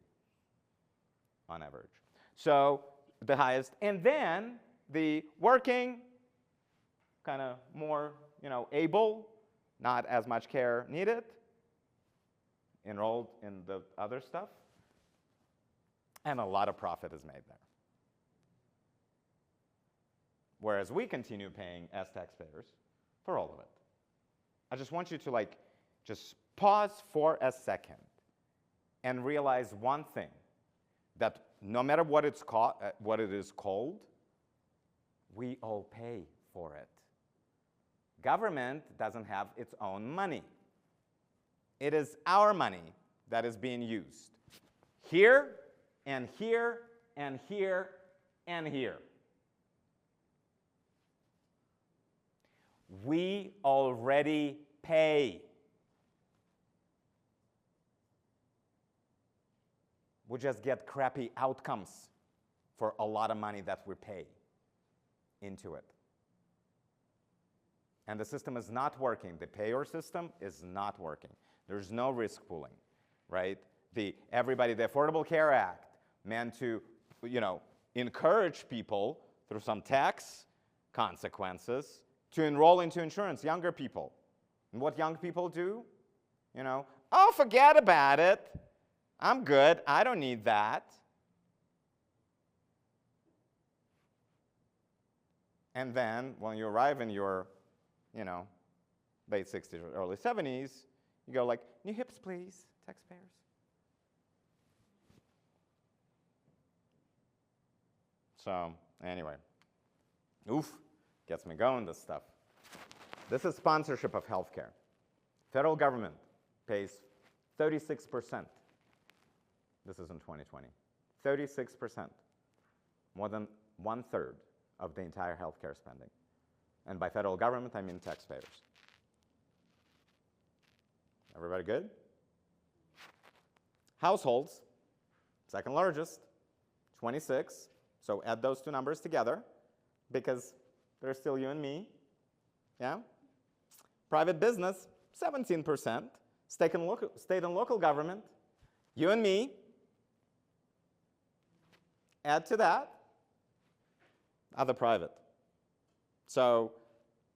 on average. So the highest, and then the working, kind of more, able, not as much care needed, enrolled in the other stuff, and a lot of profit is made there. Whereas we continue paying as taxpayers for all of it. I just want you to just pause for a second and realize one thing, that no matter what it is called, we all pay for it. Government doesn't have its own money. It is our money that is being used here and here and here and here. We already pay. We just get crappy outcomes for a lot of money that we pay into it. And the system is not working. The payor system is not working. There's no risk pooling. right? The Affordable Care Act meant to, encourage people through some tax consequences to enroll into insurance, younger people. And what young people do? Oh, forget about it. I'm good. I don't need that. And then when you arrive in your, late 60s or early 70s, you go like, new hips, please, taxpayers. So anyway, gets me going, this stuff. This is sponsorship of healthcare. Federal government pays 36%. This is in 2020. 36%. More than 1/3 of the entire healthcare spending. And by federal government, I mean taxpayers. Everybody good? Households, second largest, 26. So add those two numbers together because they're still you and me. Yeah? Private business, 17%. State and local government, you and me. Add to that other private. So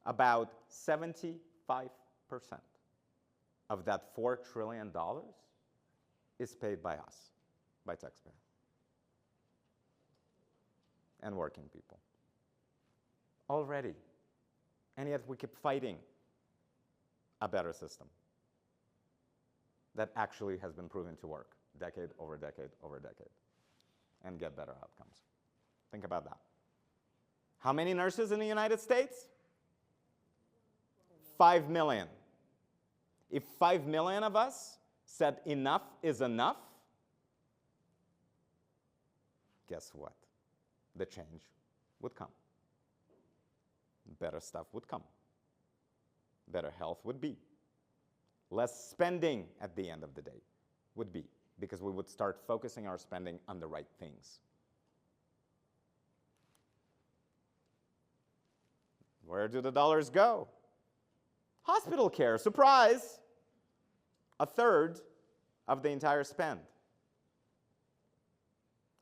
about 75% of that $4 trillion is paid by us, by taxpayers and working people. Already. And yet we keep fighting a better system that actually has been proven to work decade over decade over decade and get better outcomes. Think about that. How many nurses in the United States? 5 million. If 5 million of us said enough is enough, guess what? The change would come. Better stuff would come. Better health would be. Less spending at the end of the day would be, because we would start focusing our spending on the right things. Where do the dollars go? Hospital care, surprise! 1/3 of the entire spend.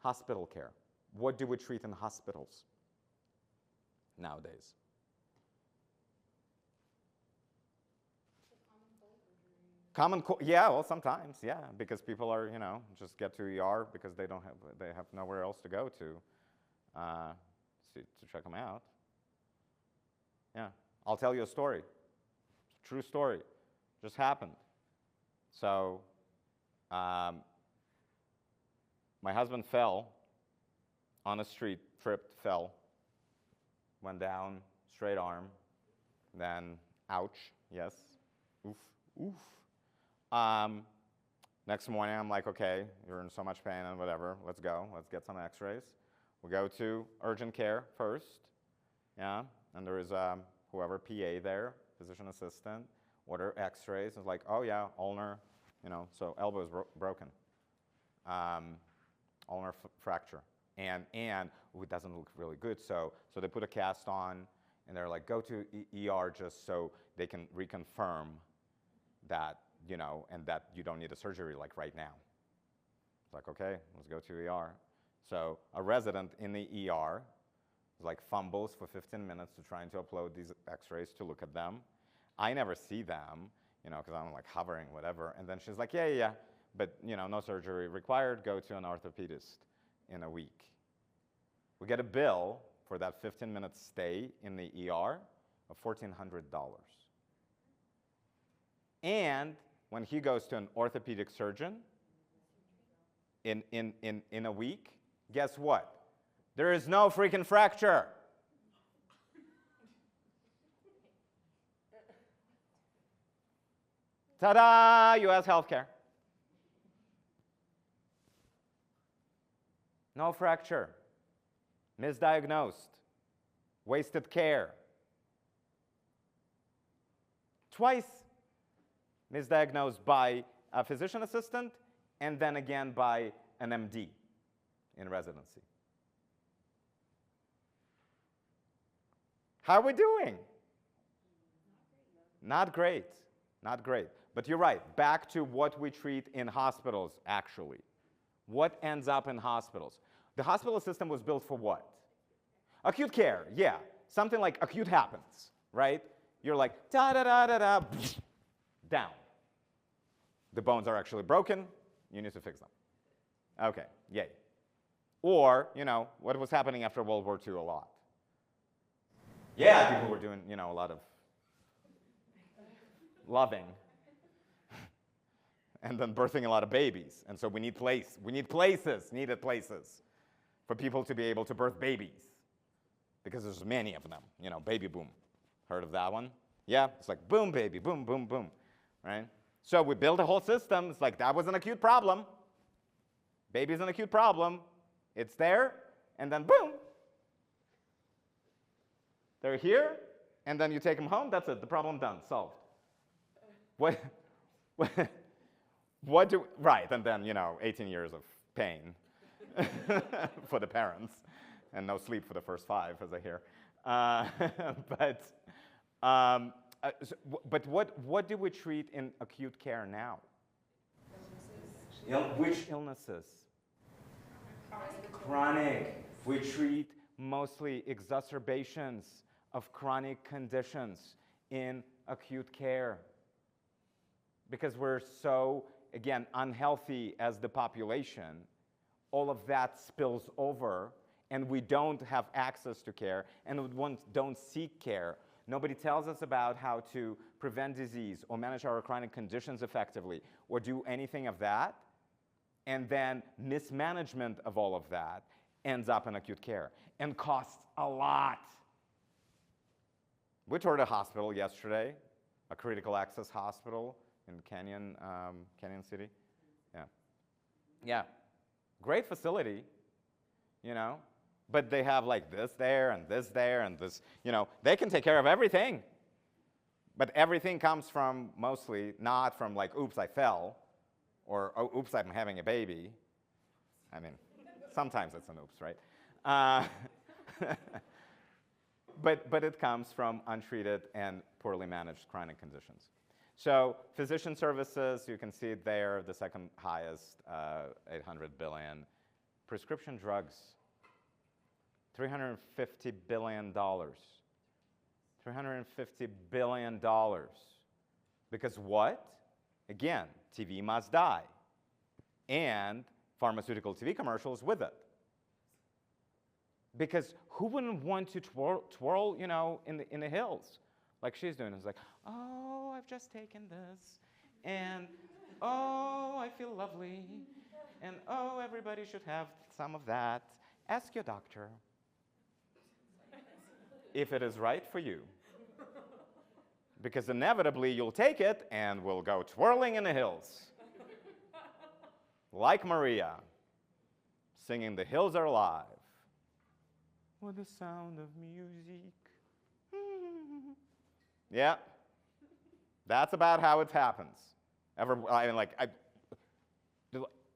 Hospital care. What do we treat in hospitals nowadays? Yeah, well, sometimes, yeah, because people are, just get to ER because they have nowhere else to go to check them out. Yeah, I'll tell you a story. It's a true story. Just happened. So, my husband fell on a street, tripped, fell, went down, straight arm, then ouch, yes, oof, oof. Next morning, I'm like, okay, you're in so much pain and whatever, let's go, let's get some x-rays. We go to urgent care first, yeah, and there is whoever, PA there, physician assistant, order x-rays. It's like, oh yeah, ulnar, so elbow is broken. Ulnar fracture. And it doesn't look really good, so they put a cast on, and they're like, go to ER just so they can reconfirm that, and that you don't need a surgery like right now. It's like, okay, let's go to ER. So a resident in the ER like fumbles for 15 minutes to trying to upload these x-rays to look at them. I never see them, because I'm like hovering, whatever. And then she's like, yeah, but no surgery required, go to an orthopedist in a week. We get a bill for that 15-minute stay in the ER of $1,400. And when he goes to an orthopedic surgeon in a week, guess what? There is no freaking fracture. Ta-da! U.S. healthcare. No fracture. Misdiagnosed. Wasted care. Twice misdiagnosed by a physician assistant and then again by an MD in residency. How are we doing? Not great. Not great. But you're right, back to what we treat in hospitals, actually. What ends up in hospitals? The hospital system was built for what? Acute care, yeah. Something like acute happens, right? You're like, da-da-da-da-da, down. The bones are actually broken, you need to fix them. Okay, yay. Or, what was happening after World War II a lot? Yeah, people were doing, a lot of loving and then birthing a lot of babies. And so we need needed places for people to be able to birth babies because there's many of them, baby boom. Heard of that one? Yeah, it's like boom, baby, boom, boom, boom, right? So we built a whole system. It's like that was an acute problem. Baby's an acute problem. It's there, and then boom. They're here, and then you take them home. That's it. The problem done, solved. Right, and then, 18 years of pain for the parents, and no sleep for the first 5, as I hear. But what do we treat in acute care now? Which illnesses? Chronic. We treat mostly exacerbations of chronic conditions in acute care because we're so, again, unhealthy as the population. All of that spills over, and we don't have access to care, and we don't seek care. Nobody tells us about how to prevent disease or manage our chronic conditions effectively or do anything of that. And then mismanagement of all of that ends up in acute care and costs a lot. We toured a hospital yesterday, a critical access hospital in Canyon City. Yeah. Great facility, but they have like this there and this there and this, they can take care of everything. But everything comes from mostly not from like, oops, I fell, or oh, oops, I'm having a baby. I mean, sometimes it's an oops, right? But it comes from untreated and poorly managed chronic conditions. So physician services, you can see it there, the second highest, 800 billion. Prescription drugs, $350 billion. $350 billion. Because what? Again, TV must die. And pharmaceutical TV commercials with it. Because who wouldn't want to twirl, in the hills like she's doing? It's like, oh, I've just taken this, and oh, I feel lovely, and oh, everybody should have some of that. Ask your doctor if it is right for you. Because inevitably you'll take it and we'll go twirling in the hills. Like Maria, singing "The Hills Are Alive." With the sound of music. Yeah, that's about how it happens.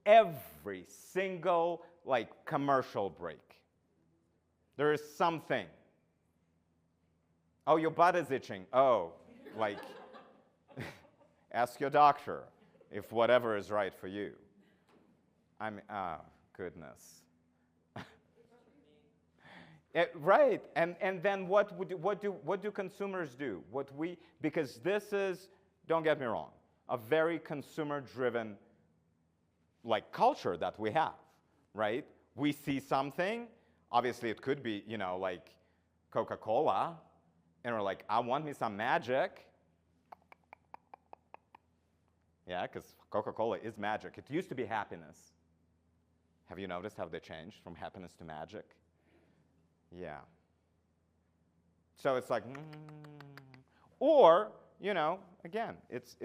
Every single commercial break, there is something. Oh, your butt is itching. Oh, ask your doctor if whatever is right for you. Goodness. Right, and then what do consumers do? Because this is, don't get me wrong, a very consumer-driven culture that we have, right? We see something, obviously it could be, Coca-Cola, and we're like, I want me some magic. Yeah, because Coca-Cola is magic. It used to be happiness. Have you noticed how they changed from happiness to magic? Yeah. So it's like, or again, it's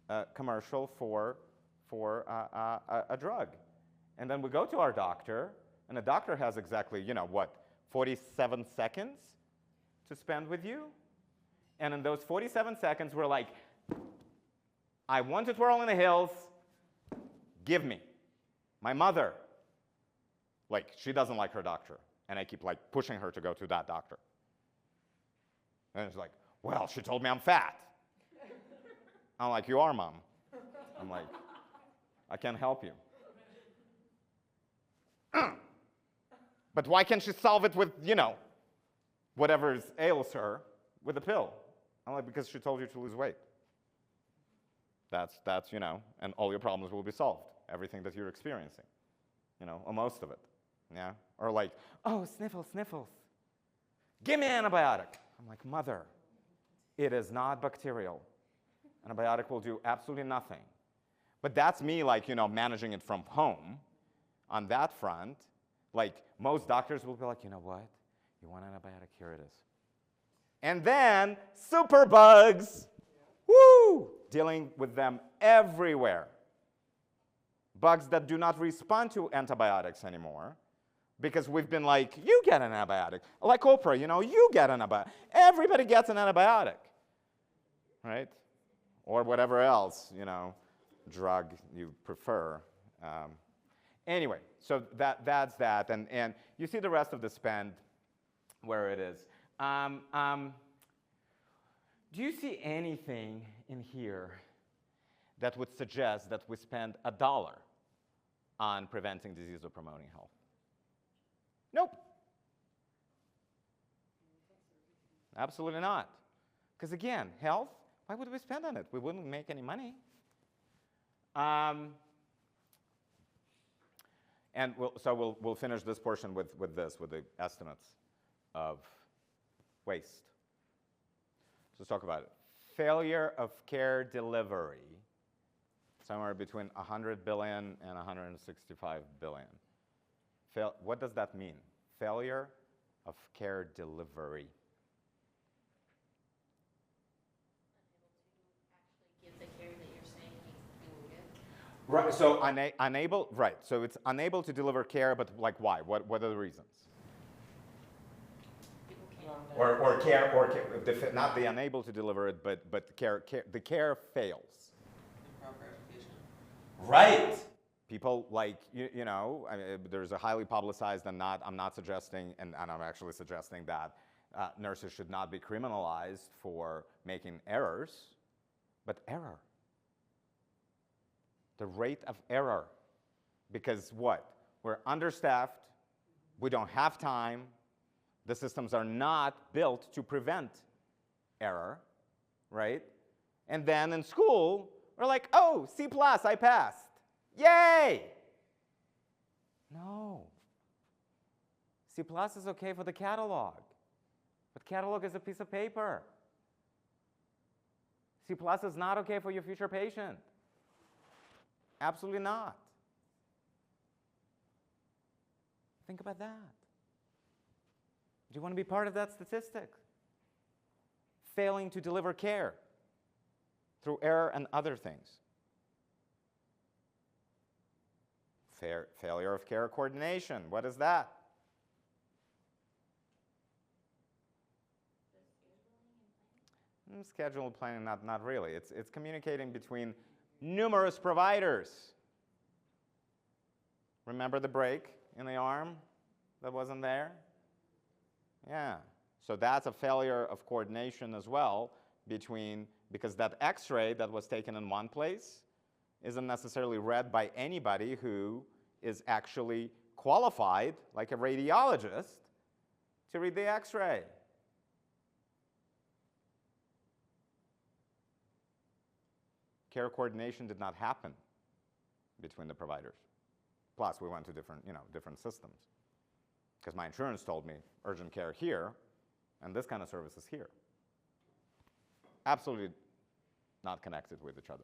a commercial for a drug, and then we go to our doctor, and the doctor has exactly 47 seconds to spend with you, and in those 47 seconds, we're like, I want to twirl in the hills. Give me. My mother. She doesn't like her doctor, and I keep pushing her to go to that doctor. And it's like, well, she told me I'm fat. I'm like, you are, Mom. I'm like, I can't help you. But why can't she solve it with, whatever ails her with a pill? I'm like, because she told you to lose weight. That's and all your problems will be solved. Everything that you're experiencing, or most of it, yeah? Or like, oh, sniffles. Give me an antibiotic. I'm like, mother, it is not bacterial. Antibiotic will do absolutely nothing. But that's me, like, managing it from home on that front. Like, most doctors will be like, you know what? You want an antibiotic? Here it is. And then, superbugs. Woo! Dealing with them everywhere. Bugs that do not respond to antibiotics anymore because we've been like, you get an antibiotic. Like Oprah, you get an antibiotic. Everybody gets an antibiotic, right? Or whatever else, drug you prefer. Anyway, so that's that. And you see the rest of the spend where it is. Do you see anything in here that would suggest that we spend $1 on preventing disease or promoting health? Nope. Absolutely not. Because again, health, why would we spend on it? We wouldn't make any money. And we'll finish this portion with the estimates of waste. So let's talk about it. Failure of care delivery, somewhere between 100 billion and 165 billion. What does that mean? Failure of care delivery.
Give the care that you're saying he will give?
Right. So unable. Right. So it's unable to deliver care, but like why? What are the reasons?
People can't.
Or care, not the unable to deliver it, but the care fails.
Improper education.
Right. People like, there's a highly publicized and I'm not suggesting, and I'm actually suggesting that nurses should not be criminalized for making errors, but error. The rate of error. Because what? We're understaffed, we don't have time, the systems are not built to prevent error, right? And then in school, we're like, oh, C+, I passed. Yay! No. C+ is okay for the catalog, but catalog is a piece of paper. C+ is not okay for your future patient. Absolutely not. Think about that. Do you want to be part of that statistic? Failing to deliver care through error and other things. Failure of care coordination. What is that? Scheduling and planning, not really. It's communicating between numerous providers. Remember the break in the arm that wasn't there? Yeah. So that's a failure of coordination as well because that X-ray that was taken in one place isn't necessarily read by anybody who is actually qualified, like a radiologist, to read the X-ray. Care coordination did not happen between the providers. Plus, we went to different systems. Because my insurance told me urgent care here, and this kind of services here. Absolutely not connected with each other.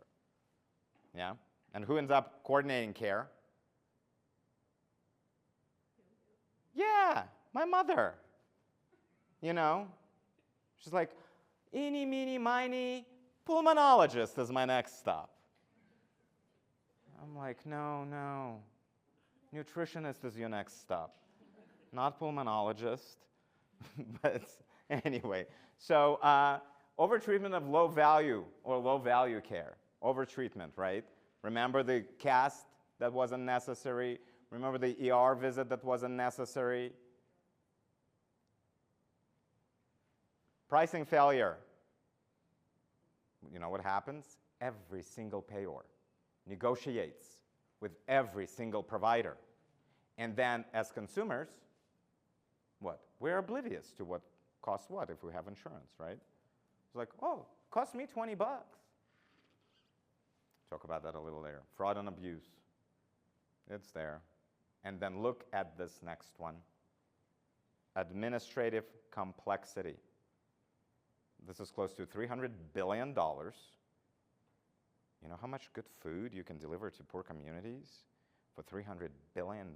Yeah? And who ends up coordinating care? Yeah, my mother. She's like, eeny, meeny, miny, pulmonologist is my next stop. I'm like, no. Nutritionist is your next stop. Not pulmonologist. But anyway, so overtreatment of low value or low value care. Overtreatment, right? Remember the cast that wasn't necessary? Remember the ER visit that wasn't necessary? Pricing failure. You know what happens? every single payor, negotiates with every single provider. And then as consumers, what? We're oblivious to what costs what if we have insurance, right? It's like, oh, cost me 20 bucks. Talk about that a little later. Fraud and abuse. It's there. And then look at this next one. Administrative complexity. This is close to $300 billion. You know how much good food you can deliver to poor communities for $300 billion?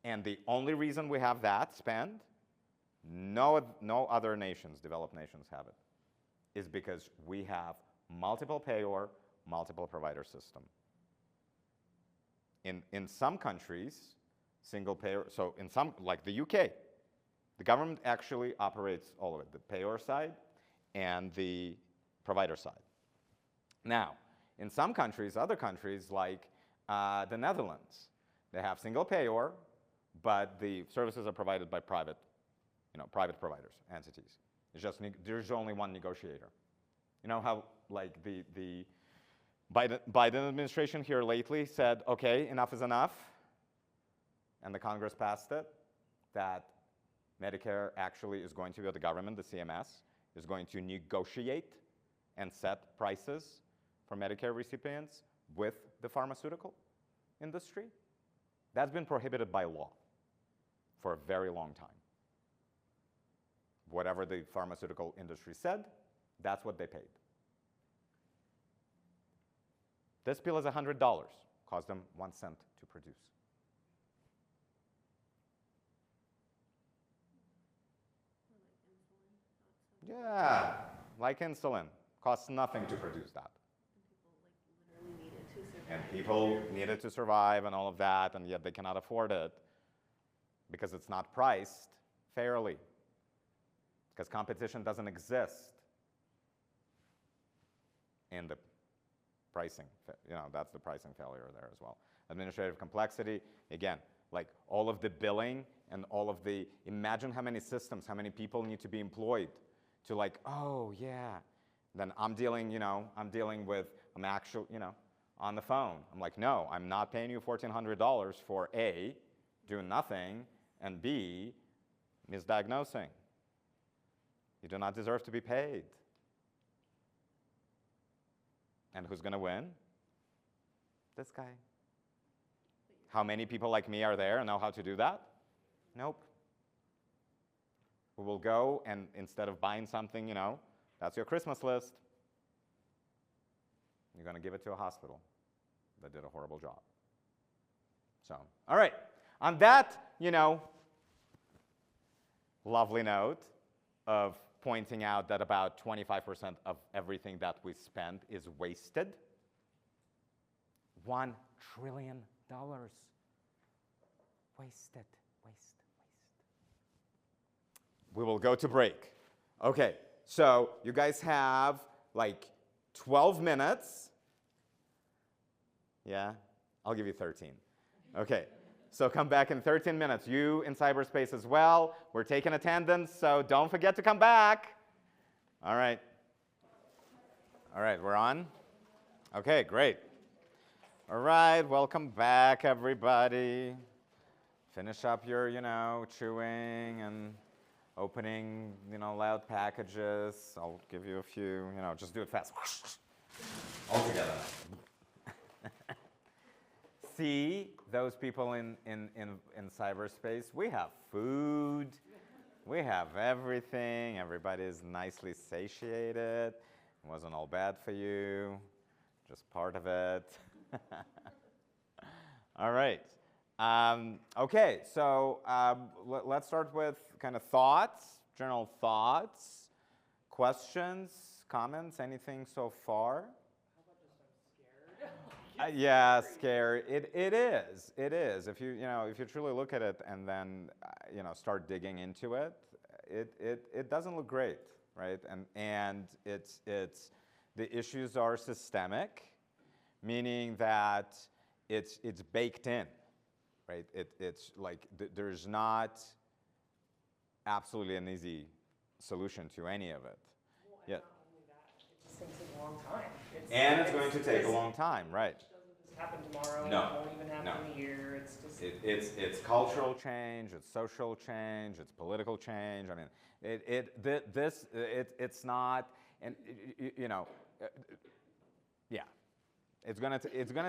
And the only reason we have that spend, no other nations, developed nations have it, is because we have multiple payor, multiple provider system. In some countries, single payor, so in some, like the UK, the government actually operates all of it, the payor side and the provider side. Now, in some countries, other countries like the Netherlands, they have single payor, but the services are provided by private providers, entities. It's just, there's only one negotiator. You know how like the Biden administration here lately said, okay, enough is enough, and the Congress passed it, that Medicare actually is going to, the government, the CMS, is going to negotiate and set prices for Medicare recipients with the pharmaceutical industry. That's been prohibited by law for a very long time. Whatever the pharmaceutical industry said, that's what they paid. This pill is $100, cost them 1 cent to produce. Yeah, like insulin, costs nothing to produce that. And people needed to survive and all of that, and yet they cannot afford it because it's not priced fairly, because competition doesn't exist in the pricing. That's the pricing failure there as well. Administrative complexity, again, like all of the billing and all of the, imagine how many systems, how many people need to be employed to like, oh yeah, then I'm dealing with, I'm actually, on the phone. I'm like, no, I'm not paying you $1,400 for A, doing nothing, and B, misdiagnosing. You do not deserve to be paid. And who's going to win? This guy. How many people like me are there and know how to do that? Nope. We will go and instead of buying something, that's your Christmas list, you're going to give it to a hospital that did a horrible job. So, all right. On that, lovely note of pointing out that about 25% of everything that we spend is wasted. $1 trillion. Wasted. We will go to break. Okay, so you guys have like 12 minutes. Yeah, I'll give you 13. Okay, so come back in 13 minutes. You in cyberspace as well. We're taking attendance, so don't forget to come back. All right. All right, we're on? Okay, great. All right, welcome back, everybody. Finish up your, chewing and opening, loud packages. I'll give you a few, just do it fast. All together. See those people in cyberspace? We have food. We have everything. Everybody's nicely satiated. It wasn't all bad for you. Just part of it. All right. Okay, so let's start with kind of thoughts, general thoughts, questions, comments, anything so far?
How about just I'm scared?
Yeah, scary. It is. If you truly look at it and then start digging into it, it doesn't look great, right? And it's the issues are systemic, meaning that it's baked in. Right? It's like there's not absolutely an easy solution to any of it.
Well,
Yeah.
going to take a long time.
And it's going to take a long time, right?
It doesn't just happen tomorrow.
No.
It won't even happen
No.
in a year. It's just.
It's cultural change, it's social change, it's political change. I mean, it's not, and you know, yeah, it's gonna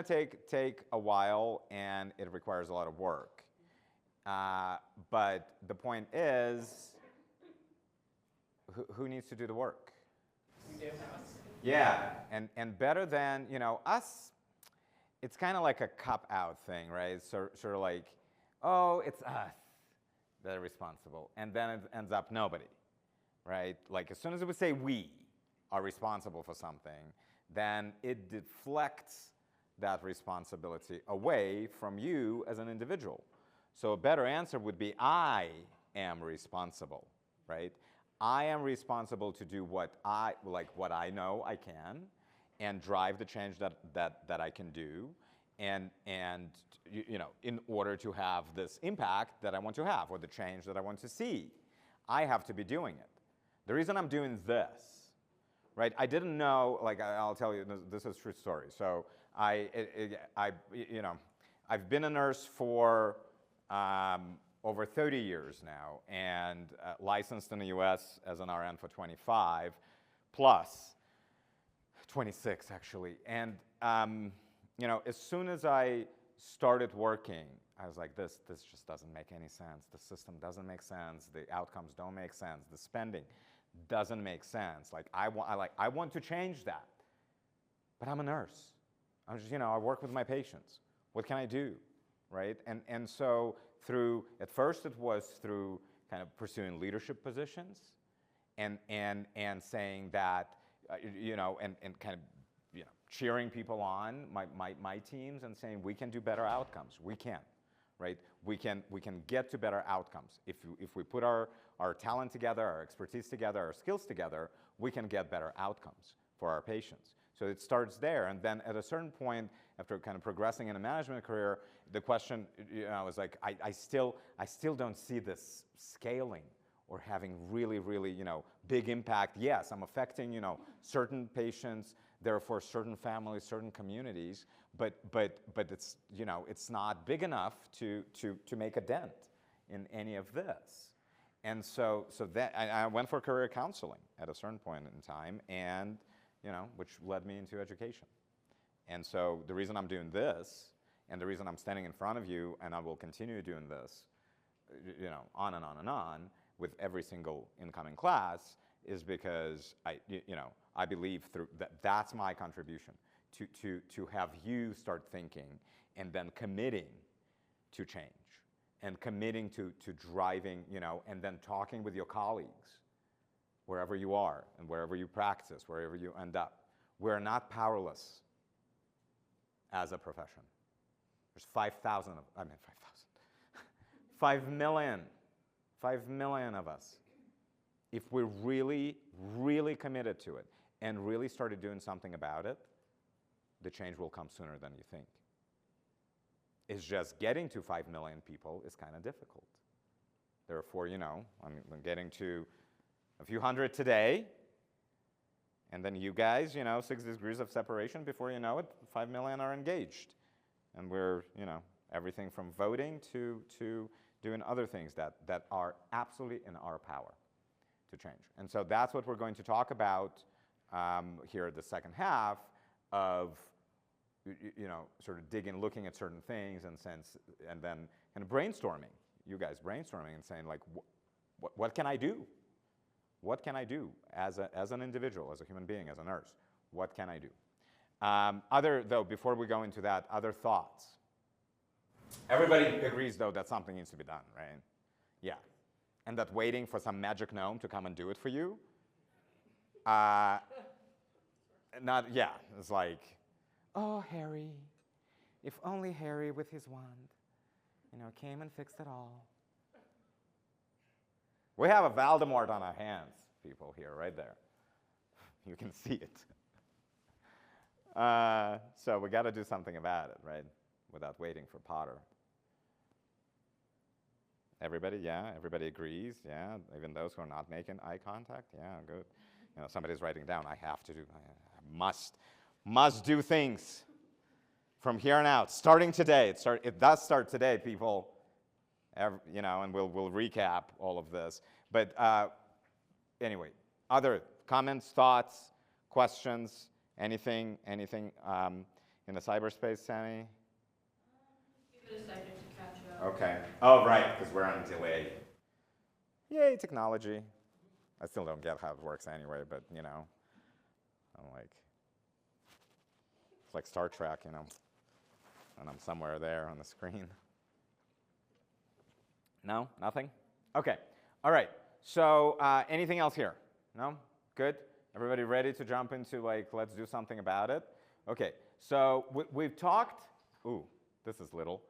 take a while, and it requires a lot of work. But the point is, who needs to do the work?
You do.
Yeah, and better than, you know, us. It's kind of like a cop-out thing, right? It's sort of like, oh, it's us that are responsible, and then it ends up nobody, right? Like as soon as we say we are responsible for something, then it deflects that responsibility away from you as an individual. So a better answer would be, I am responsible, right? I am responsible to do what I know I can, and drive the change that I can do, and you know, in order to have this impact that I want to have, or the change that I want to see, I have to be doing it. The reason I'm doing this, right? I didn't know, like I'll tell you, this is a true story. So you know, I've been a nurse for over 30 years now, and licensed in the U.S. as an RN for 25 plus. 26 actually, and you know, as soon as I started working, I was like, this just doesn't make any sense. The system doesn't make sense. The outcomes don't make sense. The spending doesn't make sense. Like I want to change that, but I'm a nurse. I'm just, you know, I work with my patients. What can I do, right? And so at first it was through kind of pursuing leadership positions, and saying that. You know, and kind of, you know, cheering people on, my teams, and saying we can do better outcomes. We can, right? We can get to better outcomes. If we put our talent together, our expertise together, our skills together, we can get better outcomes for our patients. So it starts there, and then at a certain point, after kind of progressing in a management career, the question, you know, was like, I still don't see this scaling or having really, you know, big impact. Yes, I'm affecting, you know, certain patients, therefore certain families, certain communities, but it's, you know, it's not big enough to make a dent in any of this. And so that I went for career counseling at a certain point in time, and, you know, which led me into education. And so the reason I'm doing this, and the reason I'm standing in front of you, and I will continue doing this, you know, on and on and on, with every single incoming class, is because I believe through that's my contribution to have you start thinking, and then committing to change, and committing to driving, you know, and then talking with your colleagues wherever you are and wherever you practice, wherever you end up. We're not powerless as a profession. There's 5,000 of, I mean 5,000, 5 million. 5 million of us. If we're really, really committed to it and really started doing something about it, the change will come sooner than you think. It's just getting to 5 million people is kind of difficult. Therefore, you know, I'm getting to a few hundred today, and then you guys, you know, 6 degrees of separation, before you know it, 5 million are engaged. And we're, you know, everything from voting to doing other things that are absolutely in our power to change. And so that's what we're going to talk about here at the second half of, you know, sort of digging, looking at certain things, and then kind of brainstorming, you guys brainstorming and saying, like, what can I do? What can I do as an individual, as a human being, as a nurse? What can I do? Though, before we go into that, other thoughts. Everybody agrees, though, that something needs to be done, right? Yeah. And that waiting for some magic gnome to come and do it for you, it's like, oh, Harry, if only Harry with his wand, you know, came and fixed it all. We have a Voldemort on our hands, people, here, right there. You can see it. So we got to do something about it, right? Without waiting for Potter. Everybody, yeah? Everybody agrees, yeah? Even those who are not making eye contact, yeah, good. somebody's writing down, I have to do, I must do things from here on out, starting today. It does start today, people. And we'll recap all of this. But anyway, other comments, thoughts, questions, anything in the cyberspace, Sammy?
You decided to catch up.
Okay. Oh, right, because we're on delay. Yay, technology. I still don't get how it works anyway, but, I'm like, it's like Star Trek, and I'm somewhere there on the screen. No? Nothing? Okay. All right. So anything else here? No? Good? Everybody ready to jump into, let's do something about it? Okay. So we've talked, this is little.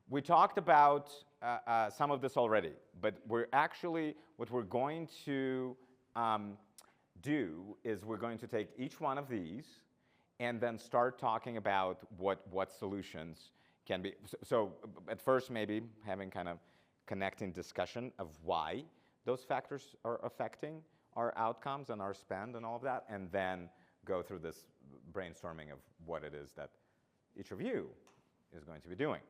We talked about some of this already, but what we're going to do is we're going to take each one of these and then start talking about what solutions can be. So at first, maybe having kind of connecting discussion of why those factors are affecting our outcomes and our spend and all of that, and then go through this brainstorming of what it is that each of you is going to be doing.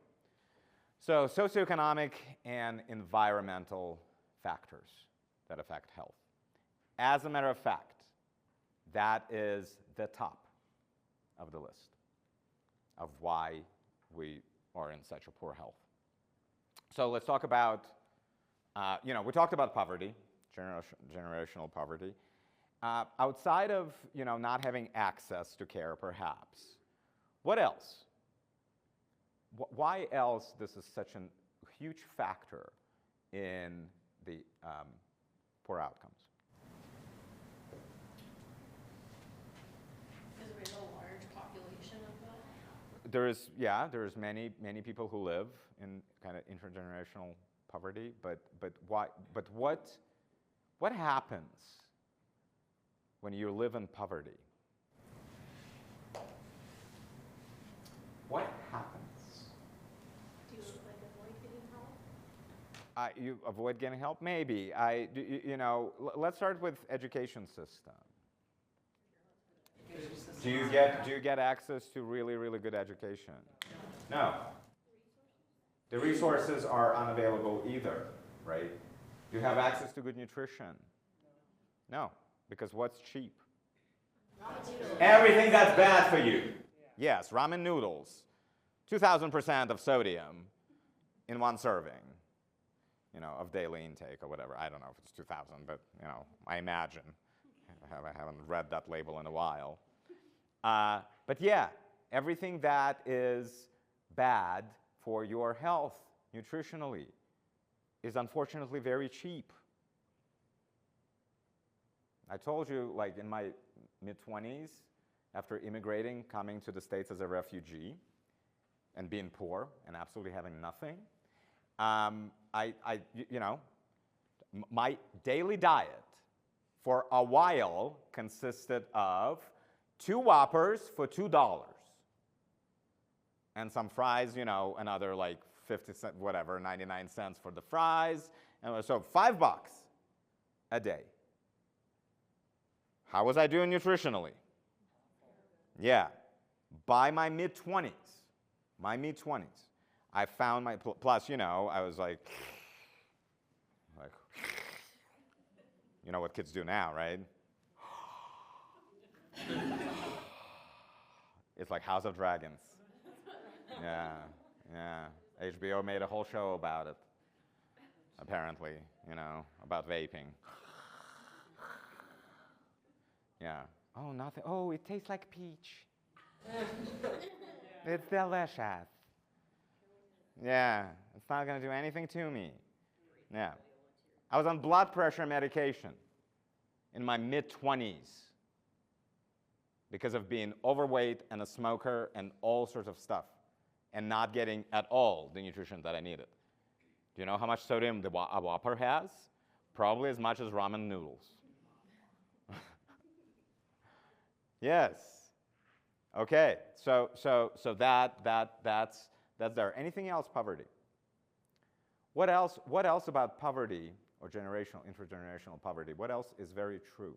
So socioeconomic and environmental factors that affect health. As a matter of fact, that is the top of the list of why we are in such a poor health. So let's talk about, we talked about poverty, generational poverty. Outside of, not having access to care, perhaps, what else? Why else this is such a huge factor in the poor outcomes?
Because we have a large population of that.
There is many people who live in kind of intergenerational poverty, but why? But what happens when you live in poverty? What happens?
Do you avoid getting help?
You avoid getting help? Maybe. Let's start with education system. Do you get access to really, really good education? No. The resources are unavailable either, right? Do you have access to good nutrition? No, because what's cheap? Everything that's bad for you. Yes, ramen noodles, 2,000% of sodium in one serving, of daily intake or whatever. I don't know if it's 2,000, but, I imagine. I haven't read that label in a while. But yeah, everything that is bad for your health nutritionally is unfortunately very cheap. I told you, in my mid-20s, after immigrating, coming to the States as a refugee, and being poor and absolutely having nothing, my daily diet for a while consisted of 2 Whoppers for $2 and some fries, another 50 cents, whatever, 99 cents for the fries, and so $5 a day. How was I doing nutritionally? Yeah, by my mid-20s, I found my, plus, I was like, what kids do now, right? It's like House of Dragons. Yeah. HBO made a whole show about it, apparently, about vaping. Yeah. Oh, nothing. Oh, it tastes like peach. It's delicious. Yeah, it's not going to do anything to me. Yeah. I was on blood pressure medication in my mid-20s because of being overweight and a smoker and all sorts of stuff and not getting at all the nutrition that I needed. Do you know how much sodium a Whopper has? Probably as much as ramen noodles. Yes. Okay. So that's there. Anything else? Poverty. What else about poverty or generational, intergenerational poverty. What else is very true?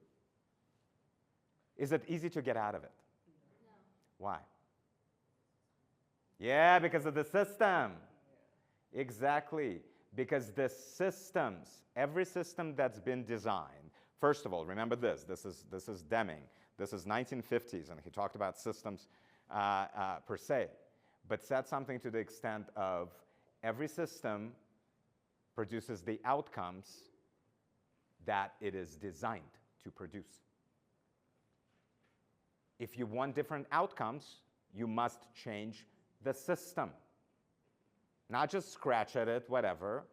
Is it easy to get out of it?
No.
Why? Yeah, because of the system. Exactly. Because the systems, every system that's been designed, first of all, remember this is Deming. This is 1950s, and he talked about systems per se, but said something to the extent of every system produces the outcomes that it is designed to produce. If you want different outcomes, you must change the system. Not just scratch at it, whatever,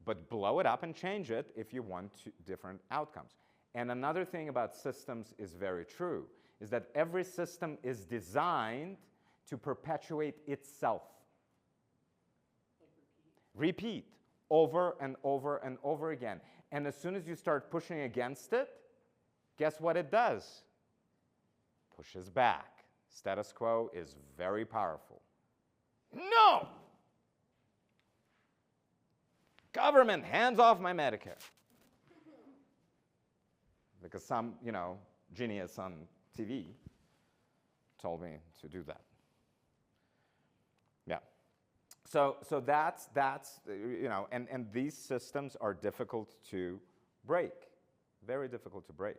but blow it up and change it if you want different outcomes. And another thing about systems is very true, is that every system is designed to perpetuate itself.
Like
Repeat over and over and over again. And as soon as you start pushing against it, guess what it does? Pushes back. Status quo is very powerful. No! Government, hands off my Medicare. Because some, genius on TV told me to do that. Yeah. So that's and these systems are difficult to break, very difficult to break.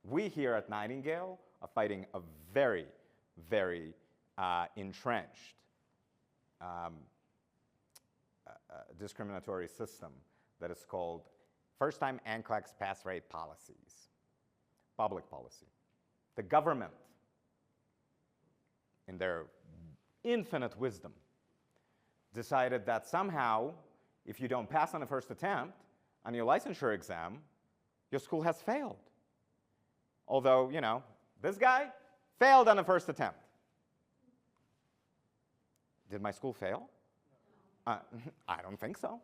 We here at Nightingale are fighting a very, very entrenched discriminatory system that is called first-time NCLEX pass rate policies, public policy. The government, in their infinite wisdom, decided that somehow, if you don't pass on the first attempt on your licensure exam, your school has failed. Although, this guy failed on the first attempt. Did my school fail? I don't think so.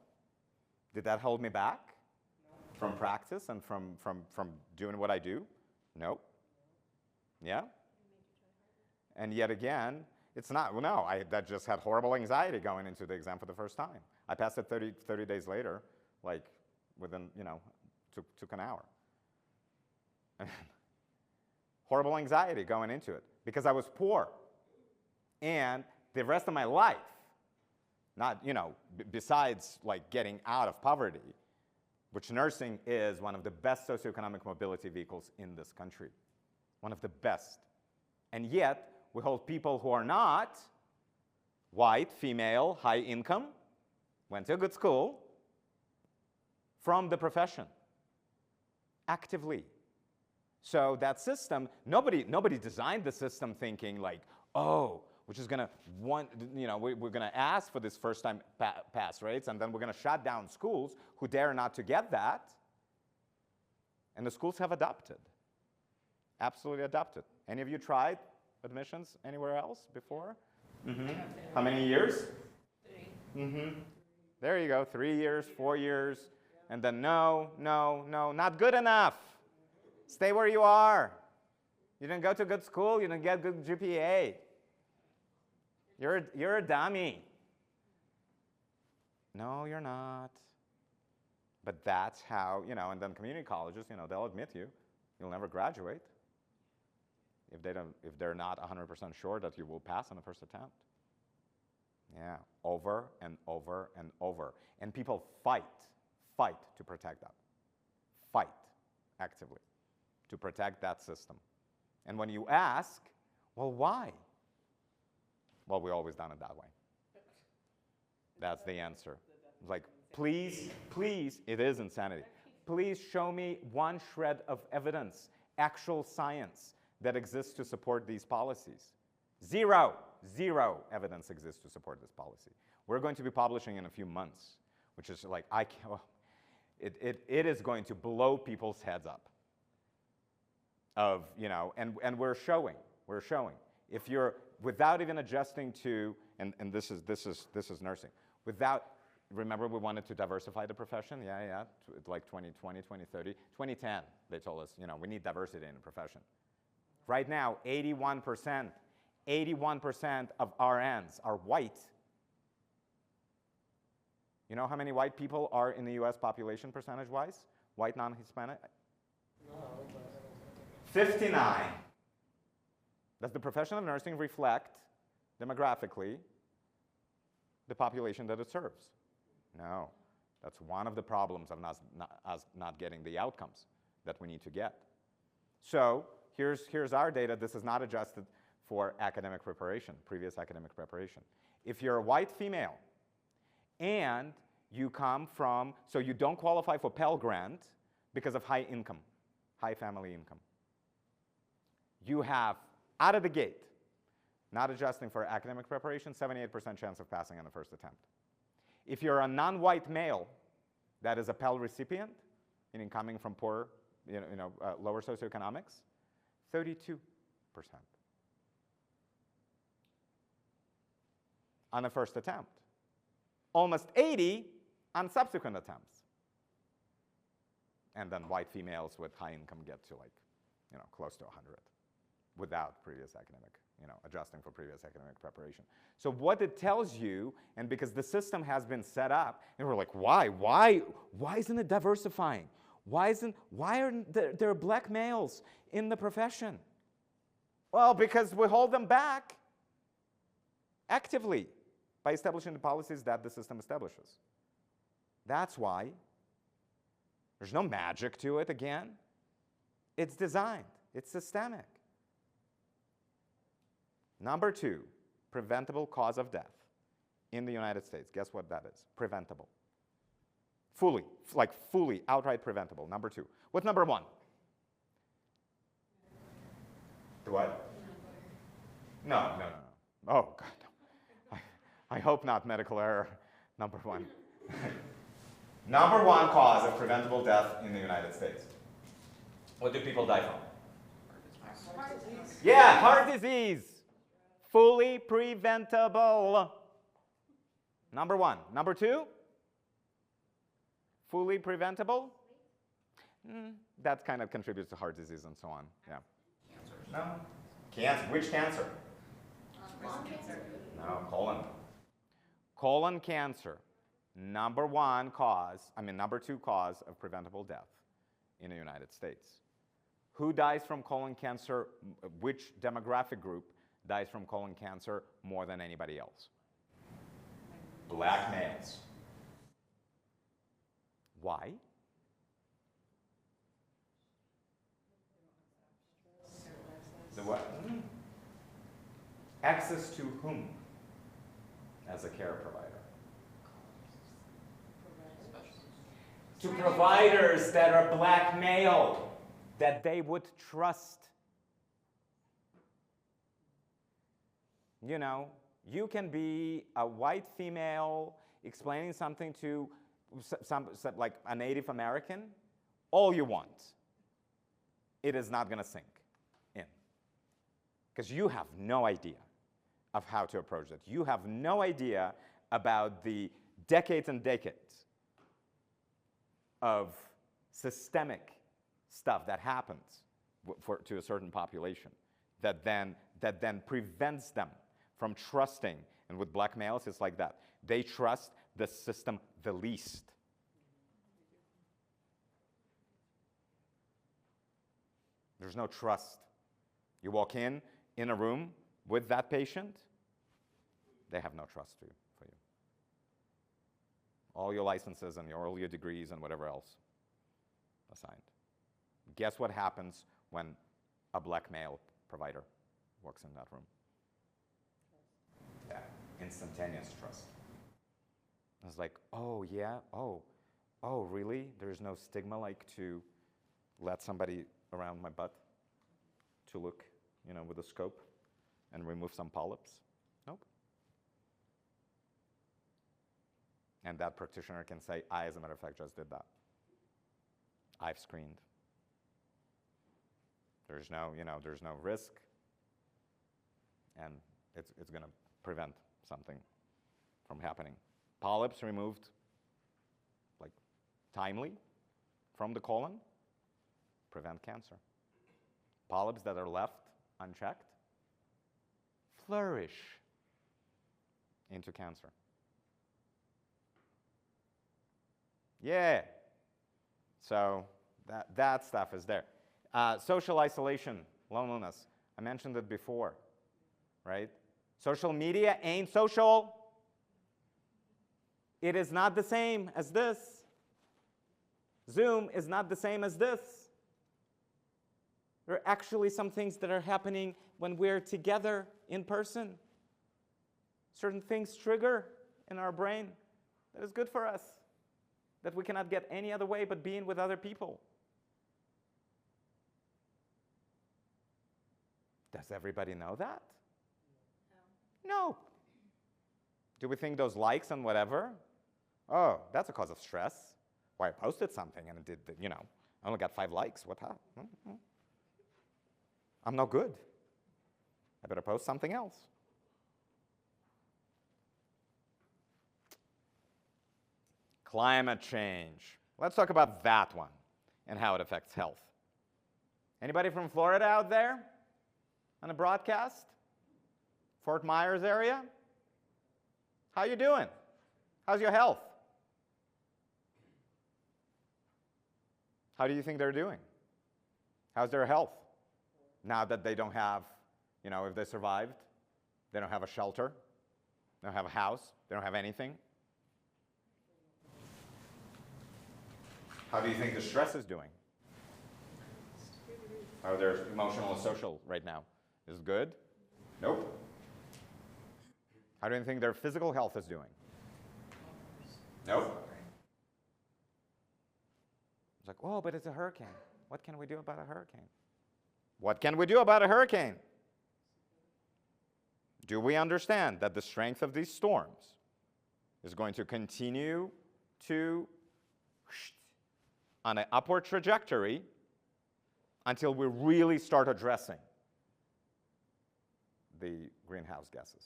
Did that hold me back from practice and from doing what I do? Nope. Yeah? And yet again, it's not. Well, no, that just had horrible anxiety going into the exam for the first time. I passed it 30 days later, like within, took an hour. Horrible anxiety going into it because I was poor. And the rest of my life, not, besides like getting out of poverty, which nursing is one of the best socioeconomic mobility vehicles in this country. One of the best. And yet, we hold people who are not white, female, high income, went to a good school, from the profession, actively. So that system, nobody designed the system thinking like, oh, we're just going to we're going to ask for this first-time pass rates, and then we're going to shut down schools who dare not to get that. And the schools have adopted, absolutely adopted. Any of you tried admissions anywhere else before? Mm-hmm. How many years?
3.
Mm-hmm. There you go, 3 years, 4 years, and then no, not good enough. Stay where you are. You didn't go to a good school, you didn't get good GPA. You're a dummy. No, you're not. But that's how, and then community colleges, they'll admit you'll never graduate if they're not 100% sure that you will pass on the first attempt. Yeah, over and over and over. And people fight to protect that. Fight actively to protect that system. And when you ask, well, why? Well, we've always done it that way. That's the answer. Like, please, it is insanity. Please show me one shred of evidence, actual science that exists to support these policies. Zero evidence exists to support this policy. We're going to be publishing in a few months, which is like, it is going to blow people's heads up. And we're showing. If you're, without even adjusting to, and this is nursing, remember we wanted to diversify the profession? Yeah, like 2020, 2030. 2010, they told us, we need diversity in the profession. Right now, 81% of RNs are white. You know how many white people are in the US population percentage-wise? White, non-Hispanic?
No, but I don't think
59. Does the profession of nursing reflect demographically the population that it serves? No. That's one of the problems of us not getting the outcomes that we need to get. So here's our data. This is not adjusted for academic preparation, previous academic preparation. If you're a white female and you come from, so you don't qualify for Pell Grant because of high income, high family income. You have, out of the gate, not adjusting for academic preparation, 78% chance of passing on the first attempt. If you're a non-white male that is a Pell recipient, meaning coming from poor, lower socioeconomics, 32% on the first attempt. Almost 80 on subsequent attempts. And then white females with high income get to close to 100 without previous academic, adjusting for previous academic preparation. So what it tells you, and because the system has been set up, and we're like, why isn't it diversifying? Why aren't there black males in the profession? Well, because we hold them back actively by establishing the policies that the system establishes. That's why. There's no magic to it, again. It's designed. It's systemic. Number 2, preventable cause of death in the United States. Guess what that is? Preventable. Fully, outright preventable. Number 2. What's number 1? The what? No. Oh, God, no. I hope not medical error. Number 1. Number 1 cause of preventable death in the United States. What do people die from?
Heart disease.
Yeah, heart disease. Fully preventable. Number 1. Number 2? Fully preventable? That kind of contributes to heart disease and so on. Yeah.
Cancers.
No. Cancer. Which cancer?
Lung cancer.
No, colon. Colon cancer. Number 2 cause of preventable death in the United States. Who dies from colon cancer? Which demographic group dies from colon cancer more than anybody else? Black males. Why? The what? Access to whom as a care provider? To providers that are black male, that they would trust. You can be a white female explaining something to like a Native American, all you want. It is not going to sink in. Because you have no idea of how to approach it. You have no idea about the decades and decades of systemic stuff that happens to a certain population that then prevents them from trusting. And with black males, it's like that. They trust the system the least. There's no trust. You walk in a room with that patient, they have no trust for you. All your licenses and all your degrees and whatever else assigned. Guess what happens when a black male provider walks in that room? Yeah, instantaneous trust. It's like, oh yeah, oh really? There's no stigma to let somebody around my butt to look, with a scope and remove some polyps? Nope. And that practitioner can say, I, as a matter of fact, just did that. I've screened. There's no risk, and it's going to prevent something from happening. Polyps removed, timely from the colon, prevent cancer. Polyps that are left unchecked flourish into cancer. Yeah. So that stuff is there. Social isolation, loneliness. I mentioned it before, right? Social media ain't social. It is not the same as this. Zoom is not the same as this. There are actually some things that are happening when we're together in person. Certain things trigger in our brain that is good for us, that we cannot get any other way but being with other people. Does everybody know that? No. Do we think those likes and whatever, oh, that's a cause of stress? Why, I posted something and it did, I only got 5 likes. What happened? I'm no good. I better post something else. Climate change. Let's talk about that one and how it affects health. Anybody from Florida out there on a broadcast? Fort Myers area? How you doing? How's your health? How do you think they're doing? How's their health? Now that they don't have, if they survived, they don't have a shelter, they don't have a house, they don't have anything. How do you think the stress is doing? How are their emotional and social right now? Is it good? Nope. How do you think their physical health is doing? Nope. It's like, oh, but it's a hurricane. What can we do about a hurricane? What can we do about a hurricane? Do we understand that the strength of these storms is going to continue to on an upward trajectory until we really start addressing the greenhouse gases?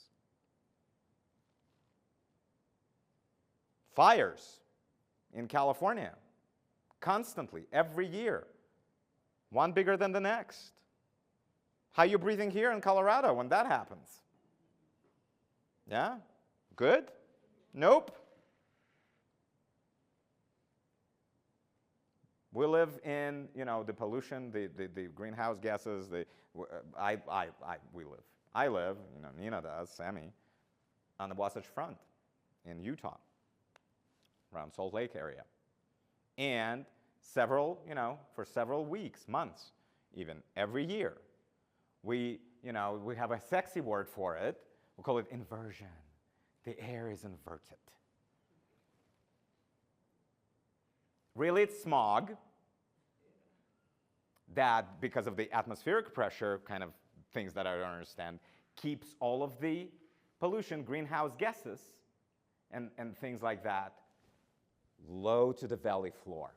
Fires in California, constantly, every year, one bigger than the next. How are you breathing here in Colorado when that happens? Yeah? Good? Nope. We live in, the pollution, the greenhouse gases. I live, Nina does, Sammy, on the Wasatch Front in Utah, around Salt Lake area. And for several weeks, months, even, every year, we have a sexy word for it. We call it inversion. The air is inverted. Really, it's smog that, because of the atmospheric pressure, kind of things that I don't understand, keeps all of the pollution, greenhouse gases, and things like that low to the valley floor.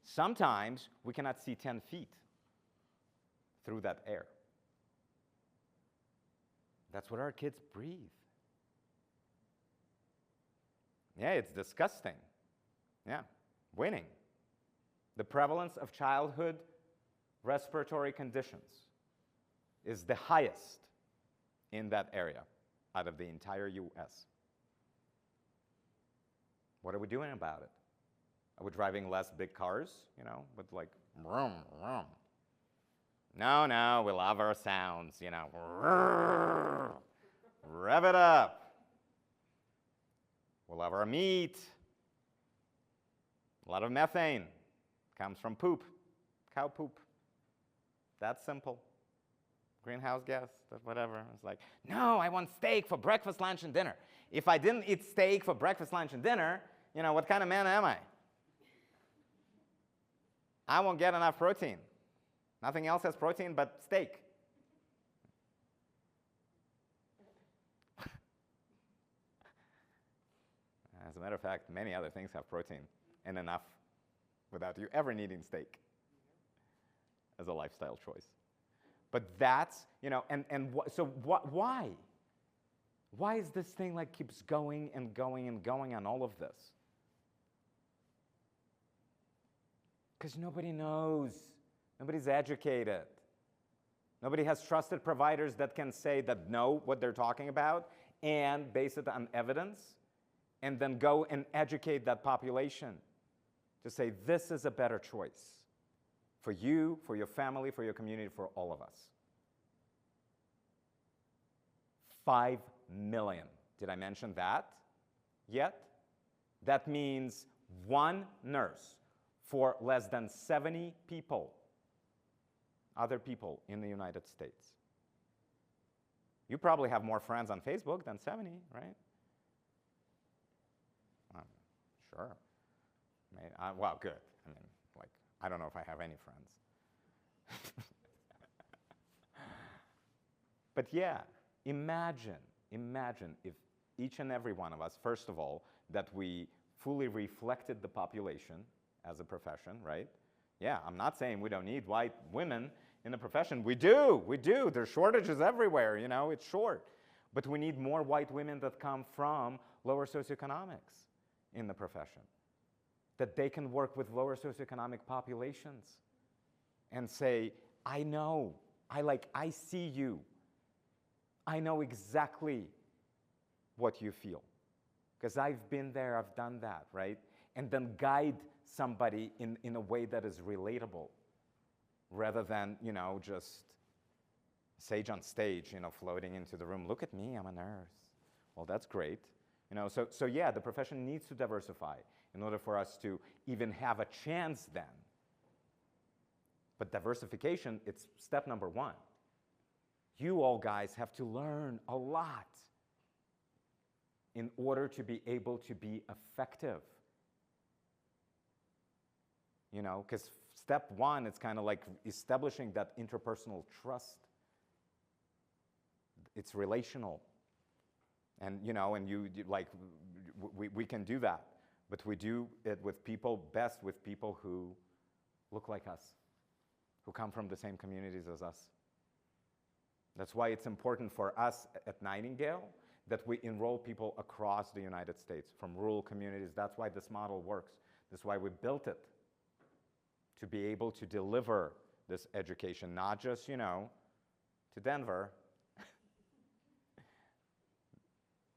Sometimes we cannot see 10 feet through that air. That's what our kids breathe. Yeah, it's disgusting. Yeah, winning. The prevalence of childhood respiratory conditions is the highest in that area out of the entire US. What are we doing about it? Are we driving less big cars, with like vroom, vroom? No, we love our sounds, rev it up. We love our meat. A lot of methane comes from poop, cow poop. That's simple. Greenhouse gas, whatever. It's like, no, I want steak for breakfast, lunch, and dinner. If I didn't eat steak for breakfast, lunch, and dinner, what kind of man am I? I won't get enough protein. Nothing else has protein but steak. As a matter of fact, many other things have protein and enough without you ever needing steak as a lifestyle choice. But that's, why? Why is this thing keeps going and going and going on all of this? Because nobody knows. Nobody's educated. Nobody has trusted providers that can say that know what they're talking about and base it on evidence and then go and educate that population to say, this is a better choice for you, for your family, for your community, for all of us. 5 million. Did I mention that yet? That means 1 nurse for less than 70 people, other people in the United States. You probably have more friends on Facebook than 70, right? Sure. Well, good. I mean, like, I don't know if I have any friends. But yeah, imagine if each and every one of us, first of all, that we fully reflected the population as a profession, right? Yeah, I'm not saying we don't need white women in the profession. We do. There's shortages everywhere, you know, it's short. But we need more white women that come from lower socioeconomics in the profession, that they can work with lower socioeconomic populations and say, I know, I see you. I know exactly what you feel, because I've been there, I've done that, right? And then guide somebody in a way that is relatable, rather than, you know, just sage on stage, you know, floating into the room. Look at me, I'm a nurse. Well, that's great. You know, so yeah, the profession needs to diversify in order for us to even have a chance then. But diversification, it's step number 1. You all guys have to learn a lot in order to be able to be effective. You know, because step 1, it's kind of like establishing that interpersonal trust. It's relational. And, you know, and you like, we can do that. But we do it with people, best with people who look like us, who come from the same communities as us. That's why it's important for us at Nightingale that we enroll people across the United States, from rural communities. That's why this model works. That's why we built it, to be able to deliver this education, not just, you know, to Denver.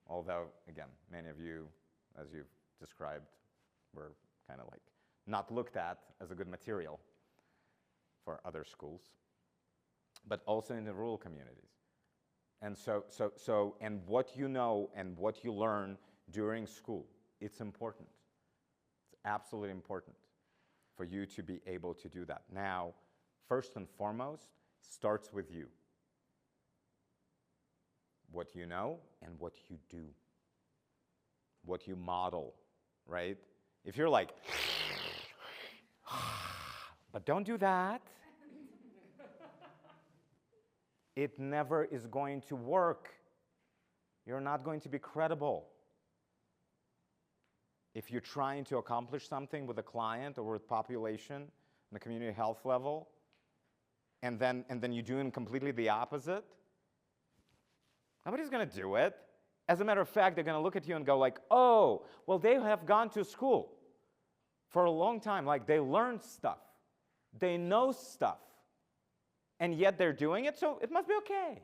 Although, again, many of you, as you've described, were kind of like not looked at as a good material for other schools, but also in the rural communities. And and what you know and what you learn during school, it's important. It's absolutely important for you to be able to do that. Now, first and foremost, starts with you. What you know and what you do. What you model, right? If you're like, but don't do that, it never is going to work. You're not going to be credible. If you're trying to accomplish something with a client or with population on the community health level, and then you're doing completely the opposite, nobody's going to do it. As a matter of fact, they're going to look at you and go like, oh, well, they have gone to school for a long time. Like, they learned stuff. They know stuff. And yet they're doing it, so it must be okay.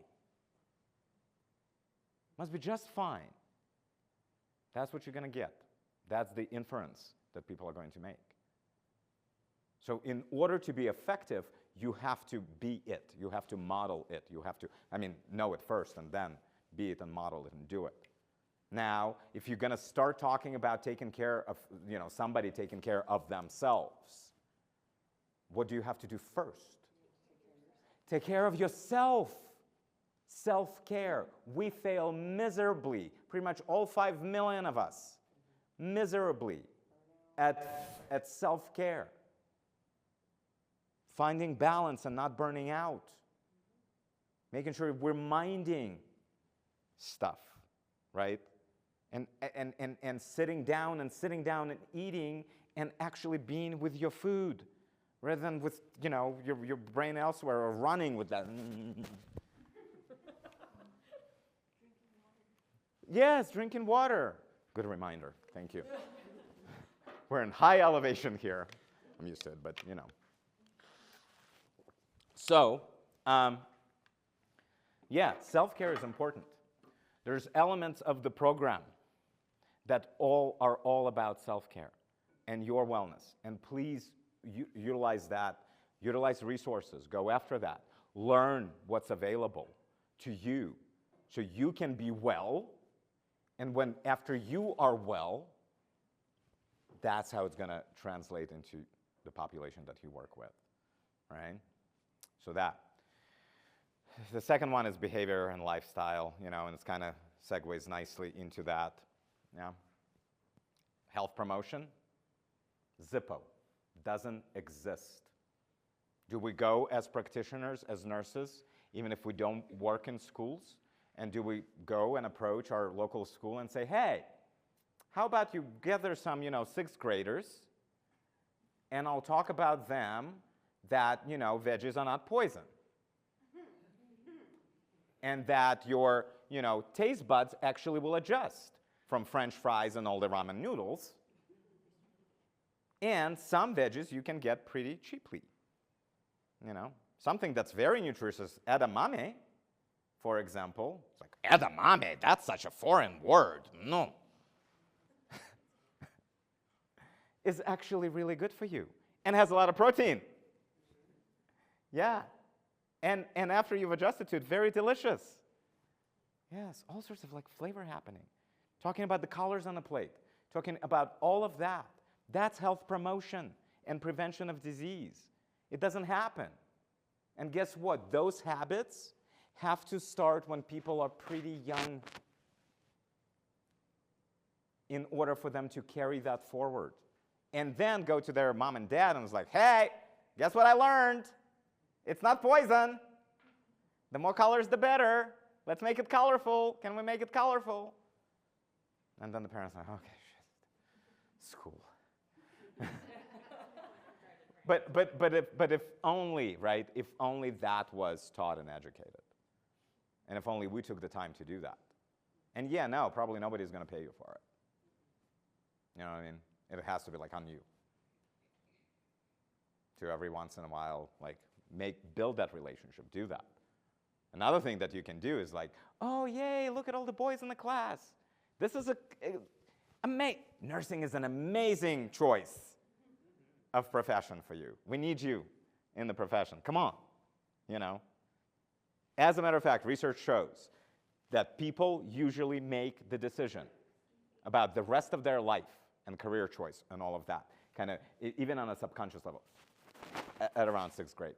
Must be just fine. That's what you're going to get. That's the inference that people are going to make. So in order to be effective, you have to be it. You have to model it. You have to, know it first and then be it and model it and do it. Now, if you're going to start talking about taking care of, somebody taking care of themselves, what do you have to do first? Take care of yourself. Self-care. We fail miserably, pretty much all 5 million of us, miserably at self-care. Finding balance and not burning out. Making sure we're minding stuff, right? And sitting down and eating and actually being with your food rather than with, your brain elsewhere or running with that. Yes, drinking water. Good reminder. Thank you. We're in high elevation here. I'm used to it, but So, self-care is important. There's elements of the program that are all about self-care and your wellness. And please utilize that. Utilize resources. Go after that. Learn what's available to you so you can be well. And after you are well, that's how it's going to translate into the population that you work with, right? So that. The second one is behavior and lifestyle, and it's kind of segues nicely into that. Yeah. Health promotion, Zippo, doesn't exist. Do we go as practitioners, as nurses, even if we don't work in schools? And do we go and approach our local school and say, hey, how about you gather some, sixth graders, and I'll talk about them that, veggies are not poison. And that your, taste buds actually will adjust from French fries and all the ramen noodles. And some veggies you can get pretty cheaply. Something that's very nutritious, edamame, for example. It's like, edamame, that's such a foreign word. No. Is actually really good for you and has a lot of protein. Yeah. And after you've adjusted to it, very delicious. Yes, all sorts of flavor happening. Talking about the colors on the plate. Talking about all of that. That's health promotion and prevention of disease. It doesn't happen. And guess what? Those habits have to start when people are pretty young in order for them to carry that forward. And then go to their mom and dad and was like, hey, guess what I learned? It's not poison. The more colors, the better. Let's make it colorful. Can we make it colorful? And then the parents are like, okay, shit, school. but if only, right? If only that was taught and educated. And if only we took the time to do that. And yeah, no, probably nobody's going to pay you for it. You know what I mean? It has to be on you. To every once in a while, build that relationship, do that. Another thing that you can do is oh, yay, look at all the boys in the class. This is nursing is an amazing choice of profession for you. We need you in the profession. Come on, As a matter of fact, research shows that people usually make the decision about the rest of their life and career choice and all of that, kind of even on a subconscious level, at around 6th grade.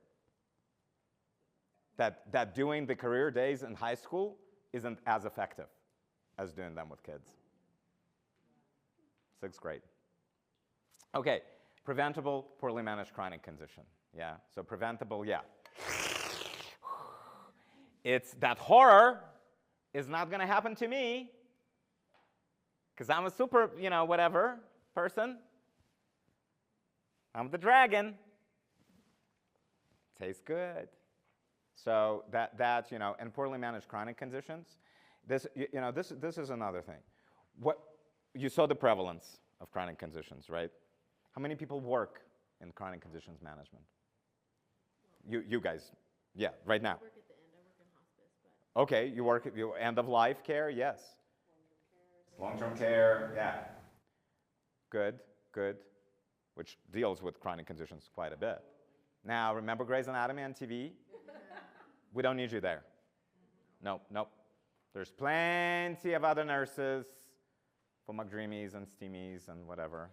That doing the career days in high school isn't as effective as doing them with kids. 6th grade. Okay, preventable, poorly managed chronic condition. Yeah, so preventable, yeah. It's that horror is not going to happen to me because I'm a super, whatever person. I'm the dragon. Tastes good. So that and poorly managed chronic conditions. This is another thing. You saw the prevalence of chronic conditions, right? How many people work in chronic conditions management? You guys, yeah, right now.
I work at the end. I work in hospice, but.
Okay, you work at your end of life care, yes. Long-term care, yeah. Good. Which deals with chronic conditions quite a bit. Now, remember Grey's Anatomy on TV? We don't need you there. Nope. There's plenty of other nurses for McDreamies and Steamies and whatever.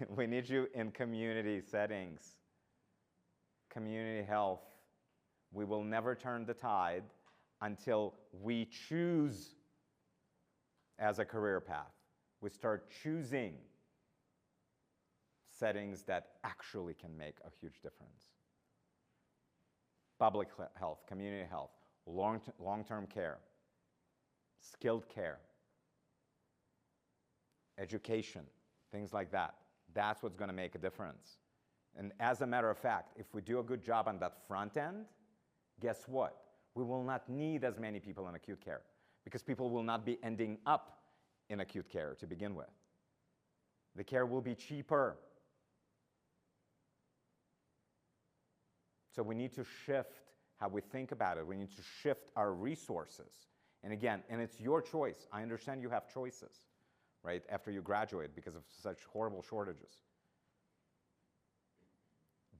We need you in community settings, community health. We will never turn the tide until we choose as a career path. We start choosing settings that actually can make a huge difference. Public health, community health, long-term care, skilled care, education, things like that. That's what's going to make a difference. And as a matter of fact, if we do a good job on that front end, guess what? We will not need as many people in acute care because people will not be ending up in acute care to begin with. The care will be cheaper. So we need to shift how we think about it. We need to shift our resources and again, and it's your choice. I understand you have choices, right, after you graduate because of such horrible shortages.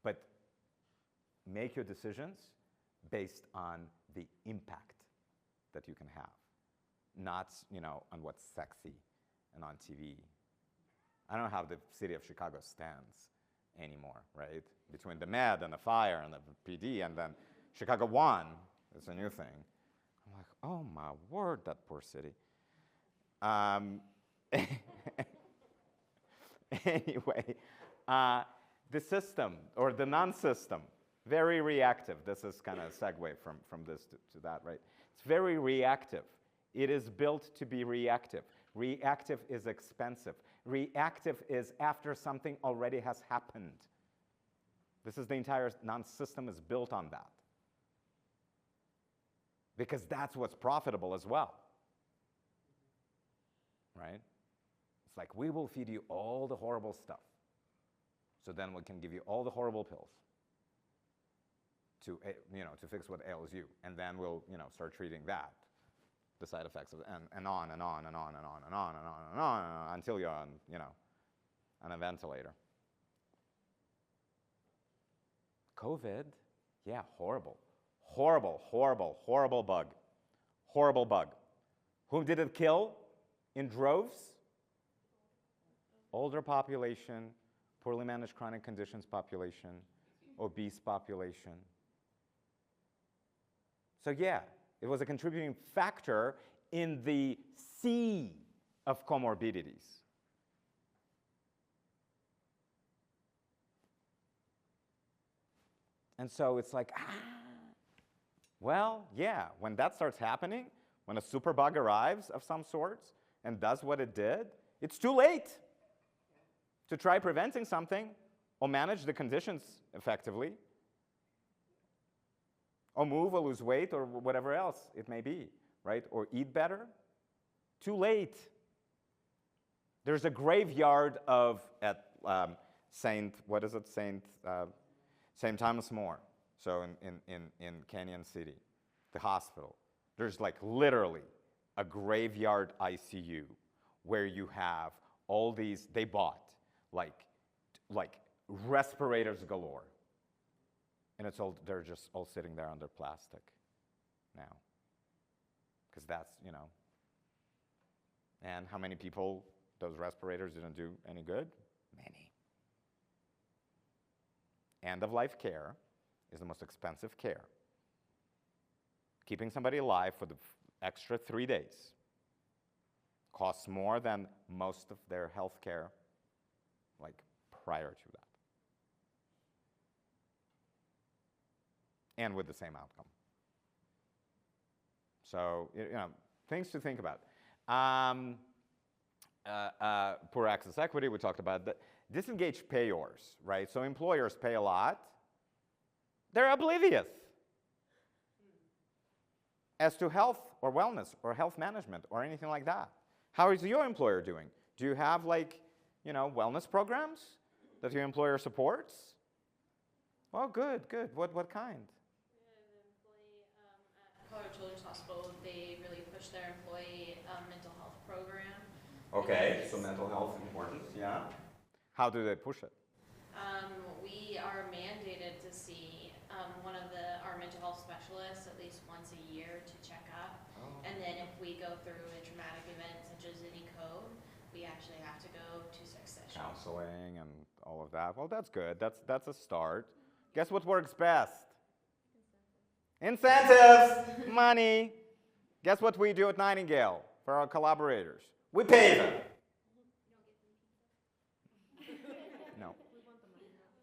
But make your decisions based on the impact that you can have, not, on what's sexy and on TV. I don't know how the city of Chicago stands anymore, right? Between the med and the fire and the PD, and then Chicago won. It's a new thing. I'm like, oh my word, that poor city. Anyway, the system or the non-system, very reactive. This is kind of a segue from this to that, right? It's very reactive. It is built to be reactive. Reactive is expensive. Reactive is after something already has happened. This is the entire non-system is built on that. Because that's what's profitable as well. Right? It's like, we will feed you all the horrible stuff. So then we can give you all the horrible pills to fix what ails you. And then we'll, start treating that, the side effects of it, and on and on and on and on and on and on and on, and on until you're on, on a ventilator. COVID, yeah, horrible. Horrible, horrible, horrible bug. Horrible bug. Whom did it kill in droves? Older population, poorly managed chronic conditions population, obese population. So yeah, it was a contributing factor in the sea of comorbidities. And so it's like, well, yeah, when that starts happening, when a superbug arrives of some sorts and does what it did, it's too late to try preventing something or manage the conditions effectively or move or lose weight or whatever else it may be, right? Or eat better. Too late. There's a graveyard at Saint Thomas More, so in Canyon City, the hospital. There's like literally a graveyard ICU where you have all these, they bought like respirators galore. And they're just all sitting there under plastic now. Because that's, and how many people those respirators didn't do any good? Many. End-of-life care is the most expensive care. Keeping somebody alive for the extra 3 days costs more than most of their health care, prior to that. And with the same outcome. So, things to think about. Poor access equity, we talked about that. Disengaged payors, right? So employers pay a lot. They're oblivious as to health or wellness or health management or anything like that. How is your employer doing? Do you have wellness programs that your employer supports? Well, good. What kind?
The employee at Colorado Children's Hospital, they really push their employee mental health program.
Okay, so mental health important, yeah. How do they push it?
We are mandated to see one of our mental health specialists at least once a year to check up. Oh. And then if we go through a traumatic event such as any code, we actually have to go to 6 sessions.
Counseling and all of that. Well, that's good. That's a start. Guess what works best? Incentives. Money. Guess what we do at Nightingale for our collaborators? We pay them. No.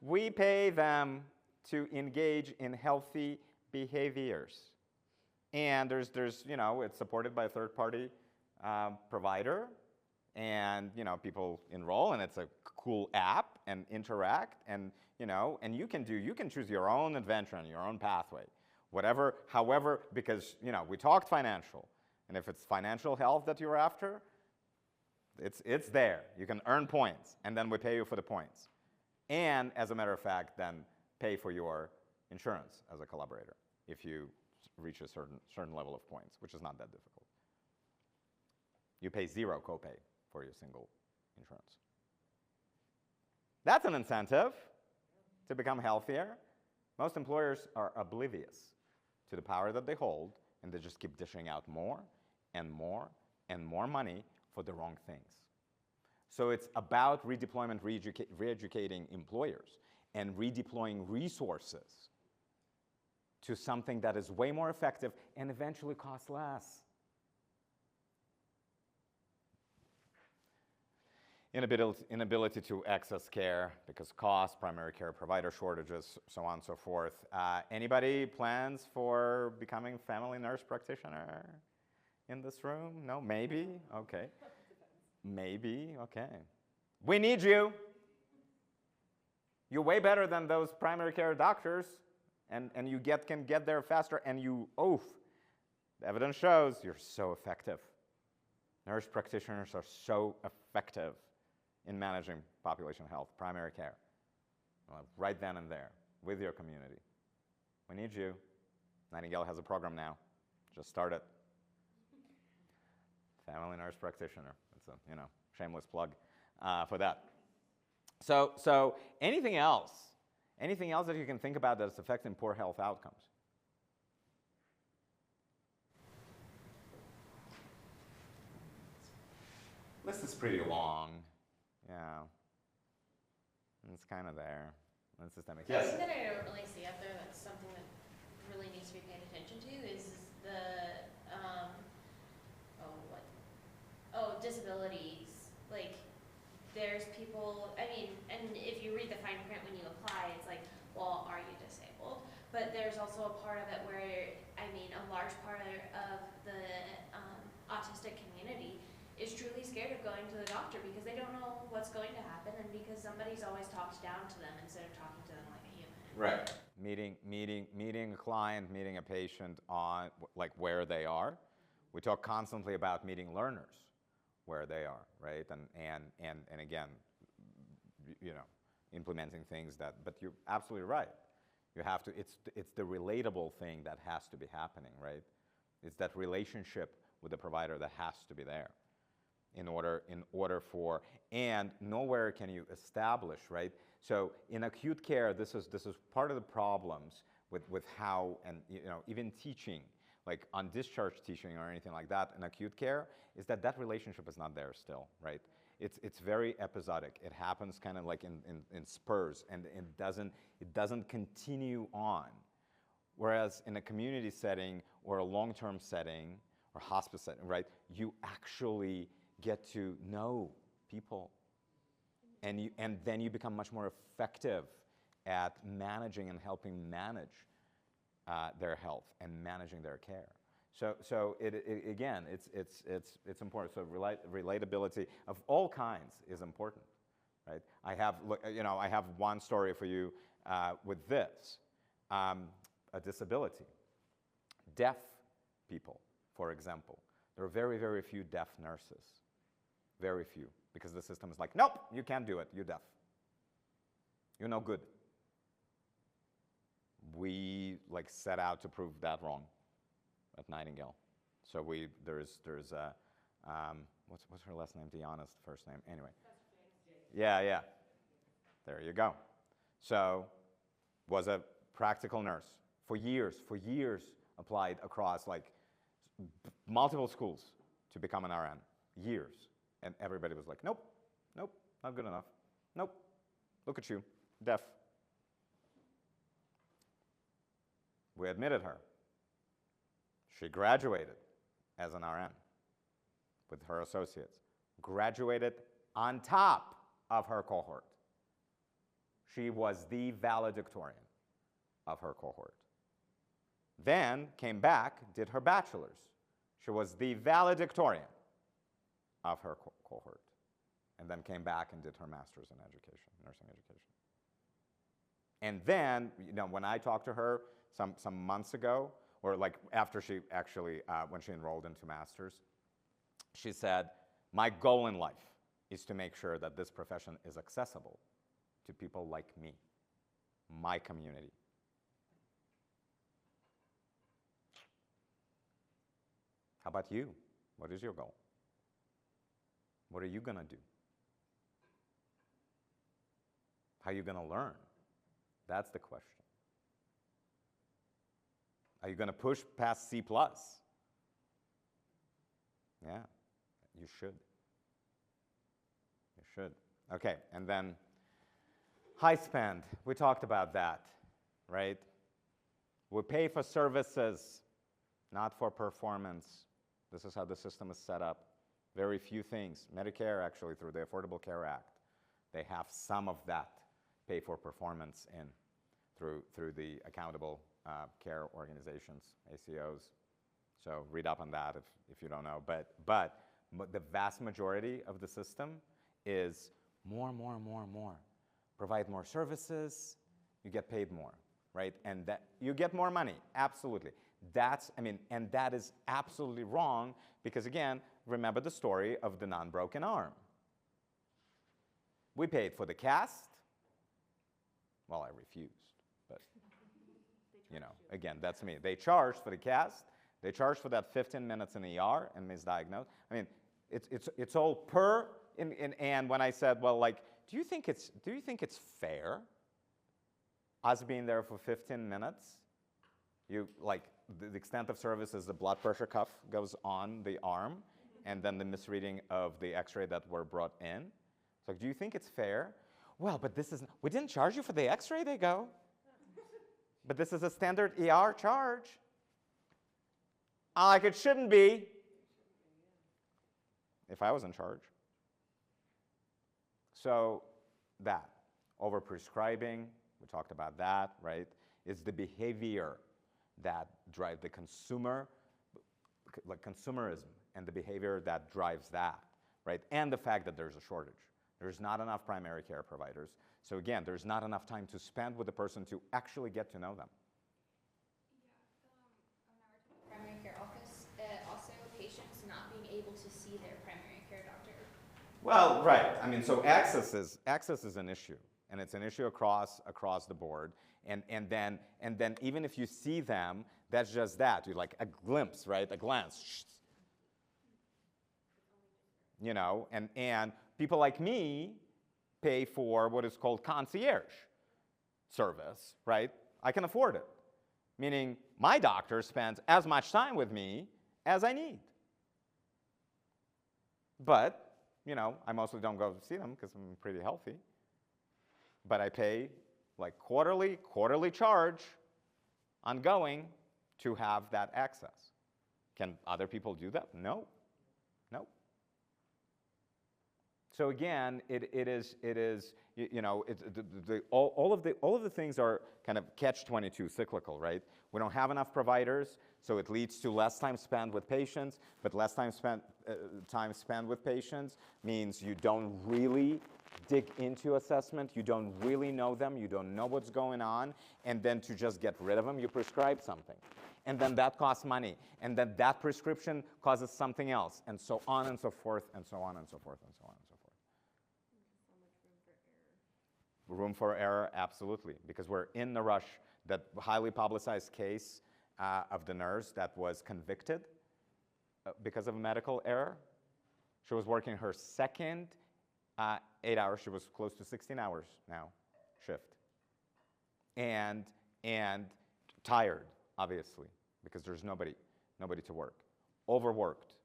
We pay them to engage in healthy behaviors. And there's it's supported by a third-party provider. And, people enroll, and it's a cool app and interact. And, and you can choose your own adventure and your own pathway. Whatever, however, because, we talked financial. And if it's financial health that you're after, it's there. You can earn points, and then we pay you for the points. And as a matter of fact, then pay for your insurance as a collaborator if you reach a certain level of points, which is not that difficult. You pay 0 copay for your single insurance. That's an incentive to become healthier. Most employers are oblivious to the power that they hold, and they just keep dishing out more and more and more money for the wrong things. So it's about redeployment, re-educating employers, and redeploying resources to something that is way more effective and eventually costs less. Inability to access care because cost, primary care provider shortages, so on and so forth. Anybody plans for becoming family nurse practitioner in this room? No? Maybe? Okay. Maybe? Okay. We need you. You're way better than those primary care doctors, and you can get there faster, and the evidence shows you're so effective. Nurse practitioners are so effective in managing population health, primary care, right then and there, with your community. We need you. Nightingale has a program now. Just started. Family nurse practitioner. It's a shameless plug for that. So anything else? Anything else that you can think about that's affecting poor health outcomes? List is pretty long. Yeah. It's kind of there. That's systemic.
The thing that I don't really see up there that's something that really needs to be paid attention to is the disabilities. Like, there's people, I mean, and if you read the fine print when you apply, it's like, well, are you disabled? But there's also a part of it where, a large part of the autistic community is truly scared of going to the doctor because they don't know what's going to happen, and because somebody's always talked down to them instead of talking to them like a human.
Right. Meeting a client, meeting a patient on where they are. We talk constantly about meeting learners where they are, right? And again, implementing things but you're absolutely right. You have to, it's the relatable thing that has to be happening, right? It's that relationship with the provider that has to be there in order for, and nowhere can you establish, right? So in acute care, this is part of the problems with how, and even teaching, like on discharge teaching or anything like that in acute care, is that relationship is not there still, right? It's very episodic. It happens kind of like in spurs, and it doesn't continue on. Whereas in a community setting or a long-term setting or hospice setting, right, you actually get to know people, and then you become much more effective at managing and helping manage their health and managing their care. So again, it's important. So relatability of all kinds is important, right? I have one story for you with this, a disability. Deaf people, for example, there are very, very few deaf nurses, very few, because the system is like, nope, you can't do it, you're deaf, you're no good. We set out to prove that wrong at Nightingale. So there's what's her last name? Deanna's first name. Anyway. Yeah. There you go. So was a practical nurse for years. Applied across multiple schools to become an RN. Years, and everybody was like, nope, not good enough. Nope. Look at you, deaf. We admitted her. She graduated as an RN with her associates. Graduated on top of her cohort. She was the valedictorian of her cohort. Then came back, did her bachelor's. She was the valedictorian of her cohort. And then came back and did her master's in education, nursing education. And then, when I talked to her some months ago, or after she actually, when she enrolled into master's, she said, my goal in life is to make sure that this profession is accessible to people like me, my community. How about you? What is your goal? What are you going to do? How are you going to learn? That's the question. Are you going to push past C+? Yeah, you should. You should. Okay, and then high spend. We talked about that, right? We pay for services, not for performance. This is how the system is set up. Very few things. Medicare, actually, through the Affordable Care Act, they have some of that pay for performance in through the accountable care organizations, ACOs. So read up on that if you don't know. But the vast majority of the system is more. Provide more services, you get paid more, right? And that you get more money, absolutely. And that is absolutely wrong because, again, remember the story of the non-broken arm. We paid for the cast. Well, I refused, but, again, that's me. They charged for the cast. They charged for that 15 minutes in the ER and misdiagnosed. I mean, it's all per, and when I said, well, like, do you think it's fair, us being there for 15 minutes? You, like, the extent of service is the blood pressure cuff goes on the arm, and then the misreading of the x-ray that were brought in. So do you think it's fair? Well, but we didn't charge you for the x-ray, they go. But this is a standard ER charge. Like, it shouldn't be. If I was in charge. So that, overprescribing, we talked about that, right? It's the behavior that drives the consumer, like consumerism, and the behavior that drives that, right? And the fact that there's a shortage. There's not enough primary care providers. So again, there's not enough time to spend with the person to actually get to know them.
Yeah, on our primary care office, also patients not being able to see their primary care doctor.
Well, right. I mean, so access is an issue, and it's an issue across the board. And then even if you see them, that's just that. You like a glimpse, right? A glance. And people like me pay for what is called concierge service, right? I can afford it. Meaning my doctor spends as much time with me as I need. But I mostly don't go see them because I'm pretty healthy. But I pay like quarterly charge ongoing to have that access. Can other people do that? No. So again, all of the things are kind of catch-22, cyclical, right? We don't have enough providers, so it leads to less time spent with patients, but less time spent with patients means you don't really dig into assessment, you don't really know them, you don't know what's going on, and then to just get rid of them, you prescribe something. And then that costs money, and then that prescription causes something else, and so on and so forth, and so on and so forth, and so on and so forth. Room for error, absolutely, because we're in the rush. That highly publicized case of the nurse that was convicted because of a medical error. She was working her second 8 hours. She was close to 16 hours now shift, and tired, obviously, because there's nobody to work. Overworked,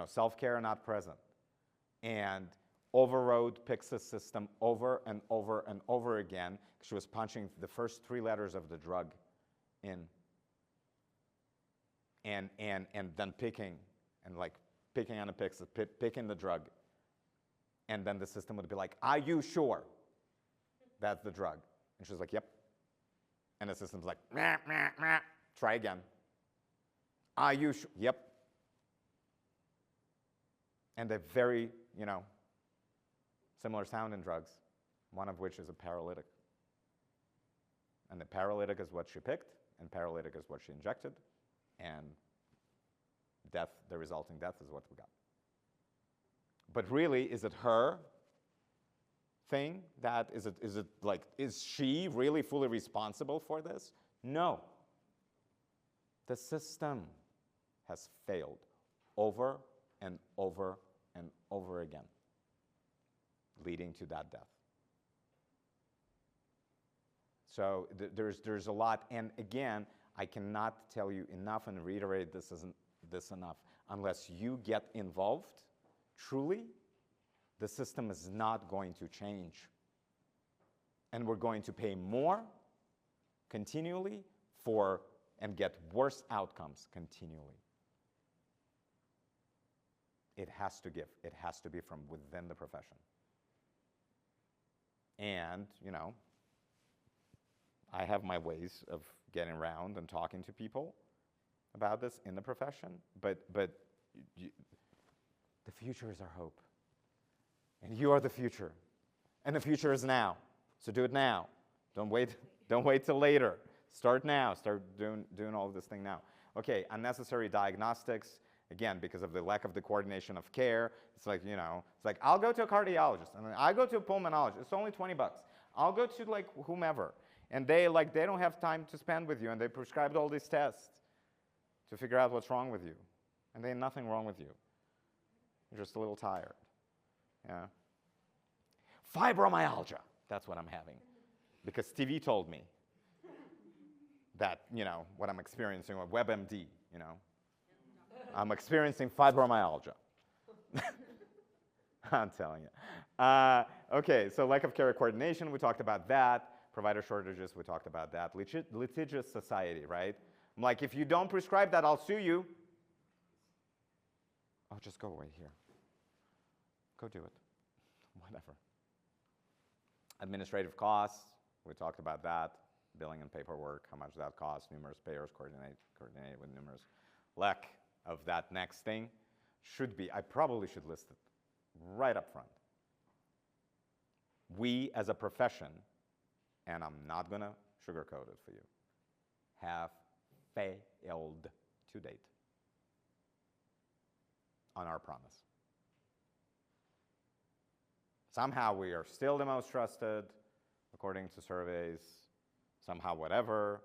self-care not present, and overrode Pyxis system over and over and over again. She was punching the first 3 letters of the drug in, and then picking on a Pyxis, picking the drug, and then the system would be like, "Are you sure that's the drug?" And she's like, "Yep." And the system's like, "Meh, meh, meh. Try again. Are you sure?" "Yep." And they're very, similar sounding drugs, one of which is a paralytic. And the paralytic is what she picked, and paralytic is what she injected, and death, the resulting death is what we got. But really, is it her thing? Is she really fully responsible for this? No. The system has failed over and over and over. over again, leading to that death. So there's a lot, and again, I cannot tell you enough and reiterate this enough. Unless you get involved, truly, the system is not going to change. And we're going to pay more continually for and get worse outcomes continually. It has to give. It has to be from within the profession. And, you know, I have my ways of getting around and talking to people about this in the profession, but the future is our hope. And you are the future. And the future is now. So do it now. Don't wait till later. Start now. Start doing all of this thing now. Okay, unnecessary diagnostics. Again, because of the lack of the coordination of care, it's like, you know, it's like, I'll go to a cardiologist, and then I go to a pulmonologist. It's only $20. I'll go to like whomever, and they don't have time to spend with you, and they prescribed all these tests to figure out what's wrong with you, and there's nothing wrong with you. You're just a little tired. Yeah. Fibromyalgia. That's what I'm having, because TV told me that, you know, what I'm experiencing with WebMD, you know. I'm experiencing fibromyalgia. I'm telling you. Okay, so lack of care coordination, we talked about that. Provider shortages, we talked about that. Litigious society, right? I'm like, if you don't prescribe that, I'll sue you. Oh, just go away here. Go do it. Whatever. Administrative costs, we talked about that. Billing and paperwork, how much that costs. Numerous payers coordinated with numerous. Lack of that next thing should be, I probably should list it right up front. We as a profession, and I'm not going to sugarcoat it for you, have failed to date on our promise. Somehow we are still the most trusted, according to surveys, somehow whatever,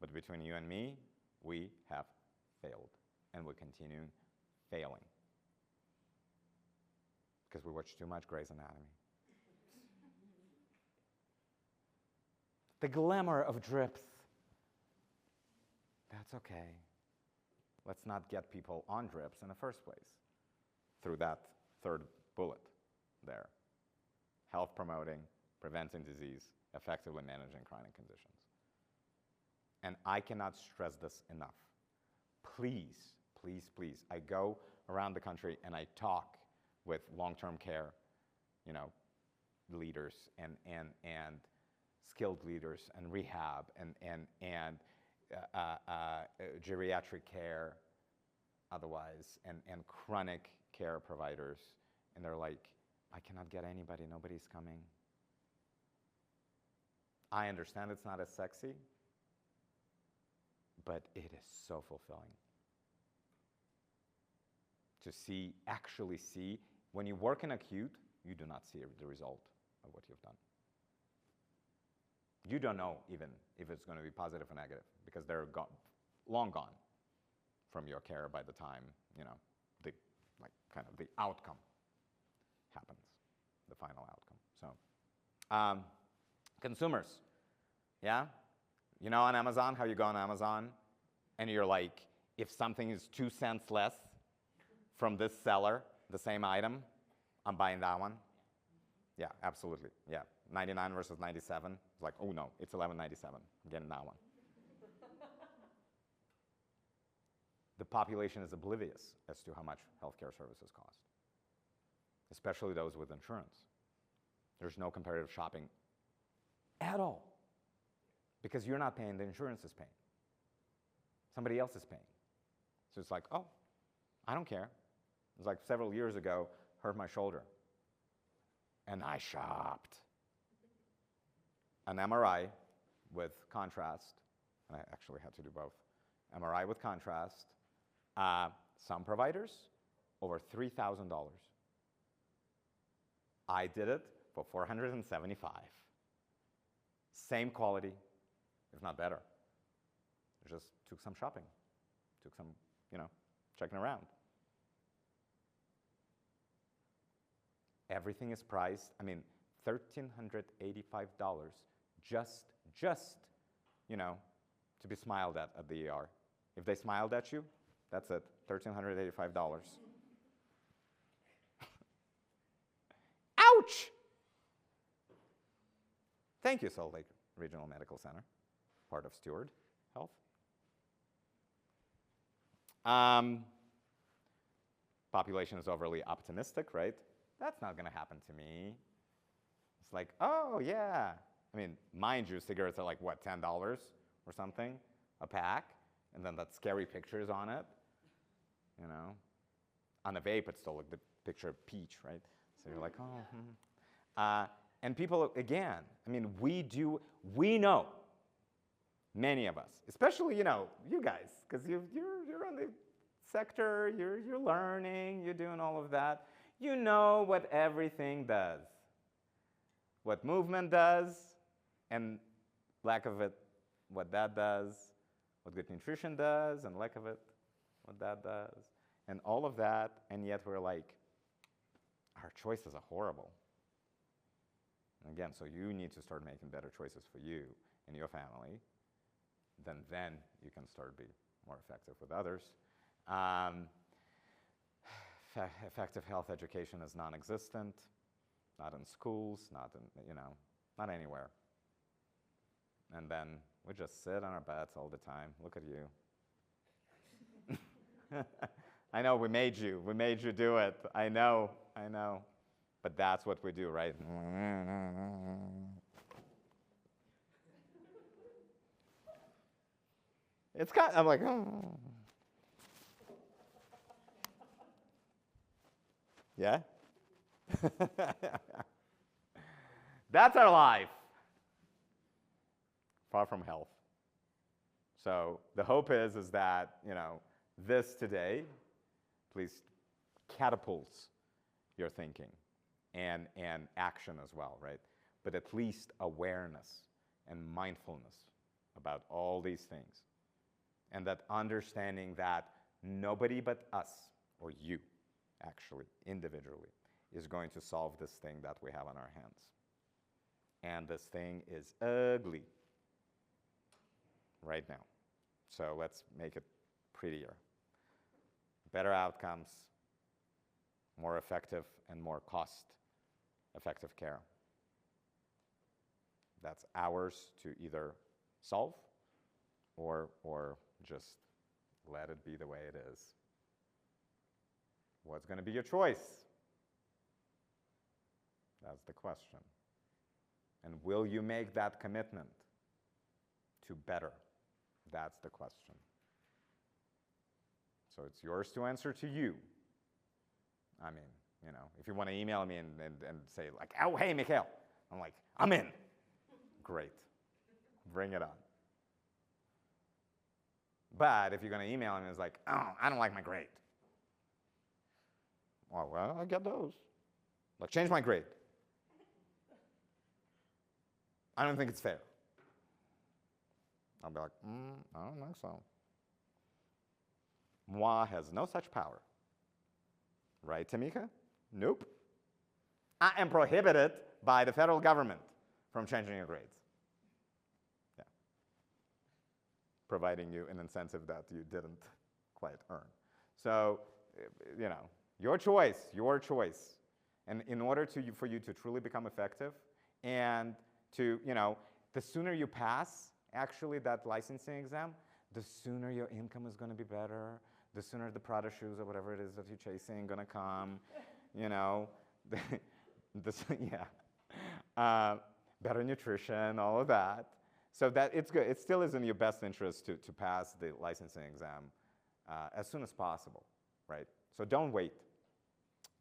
but between you and me, we have failed, and we're continuing failing because we watch too much Grey's Anatomy. The glamour of drips. That's okay. Let's not get people on drips in the first place through that third bullet there. Health promoting, preventing disease, effectively managing chronic conditions. And I cannot stress this enough. Please, please, please, I go around the country and I talk with long-term care, you know, leaders and skilled leaders and rehab and geriatric care otherwise and chronic care providers. And they're like, I cannot get anybody, nobody's coming. I understand it's not as sexy, but it is so fulfilling to actually see, when you work in acute, you do not see the result of what you've done. You don't know even if it's going to be positive or negative because they're long gone from your care by the time, you know, the outcome happens, the final outcome. So, consumers, yeah? You know on Amazon, how you go on Amazon and you're like, if something is 2 cents less from this seller, the same item, I'm buying that one. Yeah, absolutely, yeah. 99 versus 97, it's like, oh no, it's $11.97, I'm getting that one. The population is oblivious as to how much healthcare services cost, especially those with insurance. There's no comparative shopping at all because you're not paying, the insurance is paying. Somebody else is paying. So it's like, oh, I don't care. It was like several years ago, hurt my shoulder. And I shopped. An MRI with contrast, and I actually had to do both. MRI with contrast, some providers, over $3,000. I did it for $475. Same quality, if not better. I just took some shopping, took some, you know, checking around. everything is priced. I mean, $1,385 just, you know, to be smiled at the ER. If they smiled at you, that's it, $1,385. Ouch! Thank you, Salt Lake Regional Medical Center, part of Steward Health. Population is overly optimistic, right? That's not going to happen to me. It's like, oh, yeah. I mean, mind you, cigarettes are like, what, $10 or something a pack? And then that scary pictures on it, you know? On a vape, it's still like the picture of peach, right? So you're like, oh, and people, again, I mean, we know, many of us, especially, you know, you guys, because you're on the sector, you're learning, you're doing all of that. You know what everything does. What movement does, and lack of it, what that does, what good nutrition does, and lack of it, what that does, and all of that, and yet we're like, our choices are horrible. And again, so you need to start making better choices for you and your family. Then you can start to be more effective with others. Effective health education is non-existent, not in schools, not in, you know, not anywhere. And then we just sit on our beds all the time. Look at you. I know we made you do it. I know. But that's what we do, right? It's kind of, I'm like, oh. Yeah? That's our life. Far from health. So the hope is that, you know, this today, please catapults your thinking and action as well, right? But at least awareness and mindfulness about all these things. And that understanding that nobody but us, or you, actually, individually, is going to solve this thing that we have on our hands. And this thing is ugly right now. So let's make it prettier. Better outcomes, more effective and more cost-effective care. That's ours to either solve or just let it be the way it is. What's going to be your choice? That's the question. And will you make that commitment to better? That's the question. So it's yours to answer to you. I mean, you know, if you want to email me and say like, oh, hey, Mikhail. I'm like, I'm in. Great. Bring it on. But if you're going to email me and it's like, oh, I don't like my grade. Well, I get those. Like, change my grade. I don't think it's fair. I'll be like, I don't think so. Moi has no such power. Right, Tamika? Nope. I am prohibited by the federal government from changing your grades. Yeah. Providing you an incentive that you didn't quite earn. So, you know, your choice. And in order for you to truly become effective and to, you know, the sooner you pass, actually, that licensing exam, the sooner your income is going to be better, the sooner the Prada shoes or whatever it is that you're chasing going to come, you know, better nutrition, all of that. So that it's good. It still is in your best interest to pass the licensing exam as soon as possible, right? So don't wait.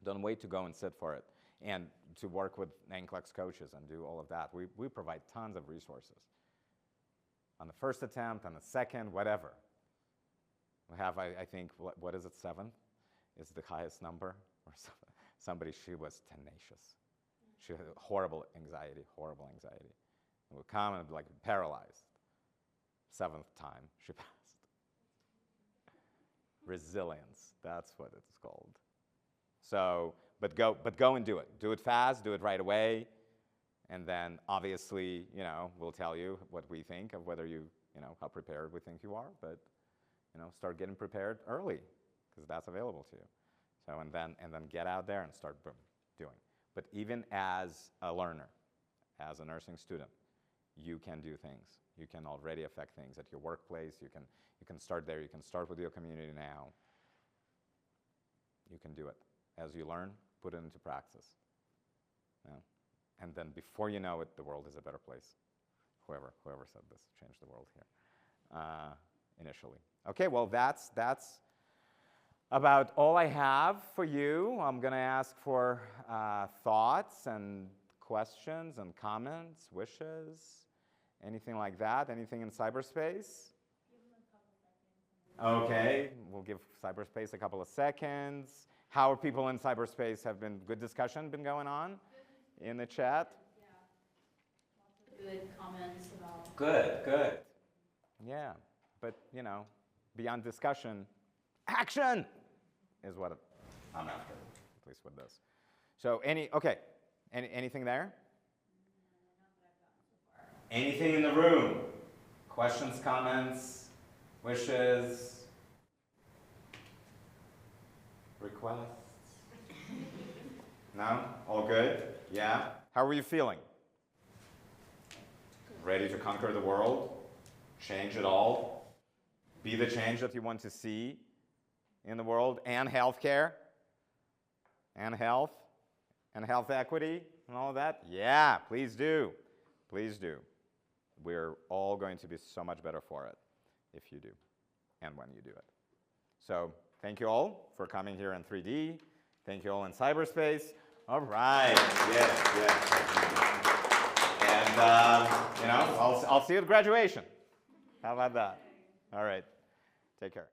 Don't wait to go and sit for it and to work with NCLEX coaches and do all of that. We provide tons of resources. On the first attempt, on the second, whatever. We have, I think, what is it, 7th is the highest number? Or somebody, she was tenacious. She had horrible anxiety. And would come and be like paralyzed. 7th time, she passed. Resilience, that's what it's called. So but go and do it. Do it fast, do it right away, and then obviously, we'll tell you what we think of whether how prepared we think you are, but start getting prepared early, because that's available to you. So, and then get out there and start doing. But even as a learner, as a nursing student, you can do things. You can already affect things at your workplace. You can start there. You can start with your community now. You can do it. As you learn, put it into practice. And then before you know it, the world is a better place. Whoever said this changed the world here initially. Okay, well, that's about all I have for you. I'm going to ask for thoughts and questions and comments, wishes, anything like that, anything in cyberspace. Okay, we'll give cyberspace a couple of seconds. How are people in cyberspace? Have been good discussion been going on in the chat?
Yeah, lots of good comments about.
Good. Yeah, but beyond discussion, action is what I'm after, at least with this. So anything there? Anything in the room? Questions, comments, wishes, requests? No? All good? Yeah? How are you feeling? Ready to conquer the world? Change it all? Be the change that you want to see in the world, and healthcare, and health equity, and all of that? Yeah, please do. Please do. We're all going to be so much better for it if you do, and when you do it. So thank you all for coming here in 3D. Thank you all in cyberspace. All right. Yes. And I'll see you at graduation. How about that? All right. Take care.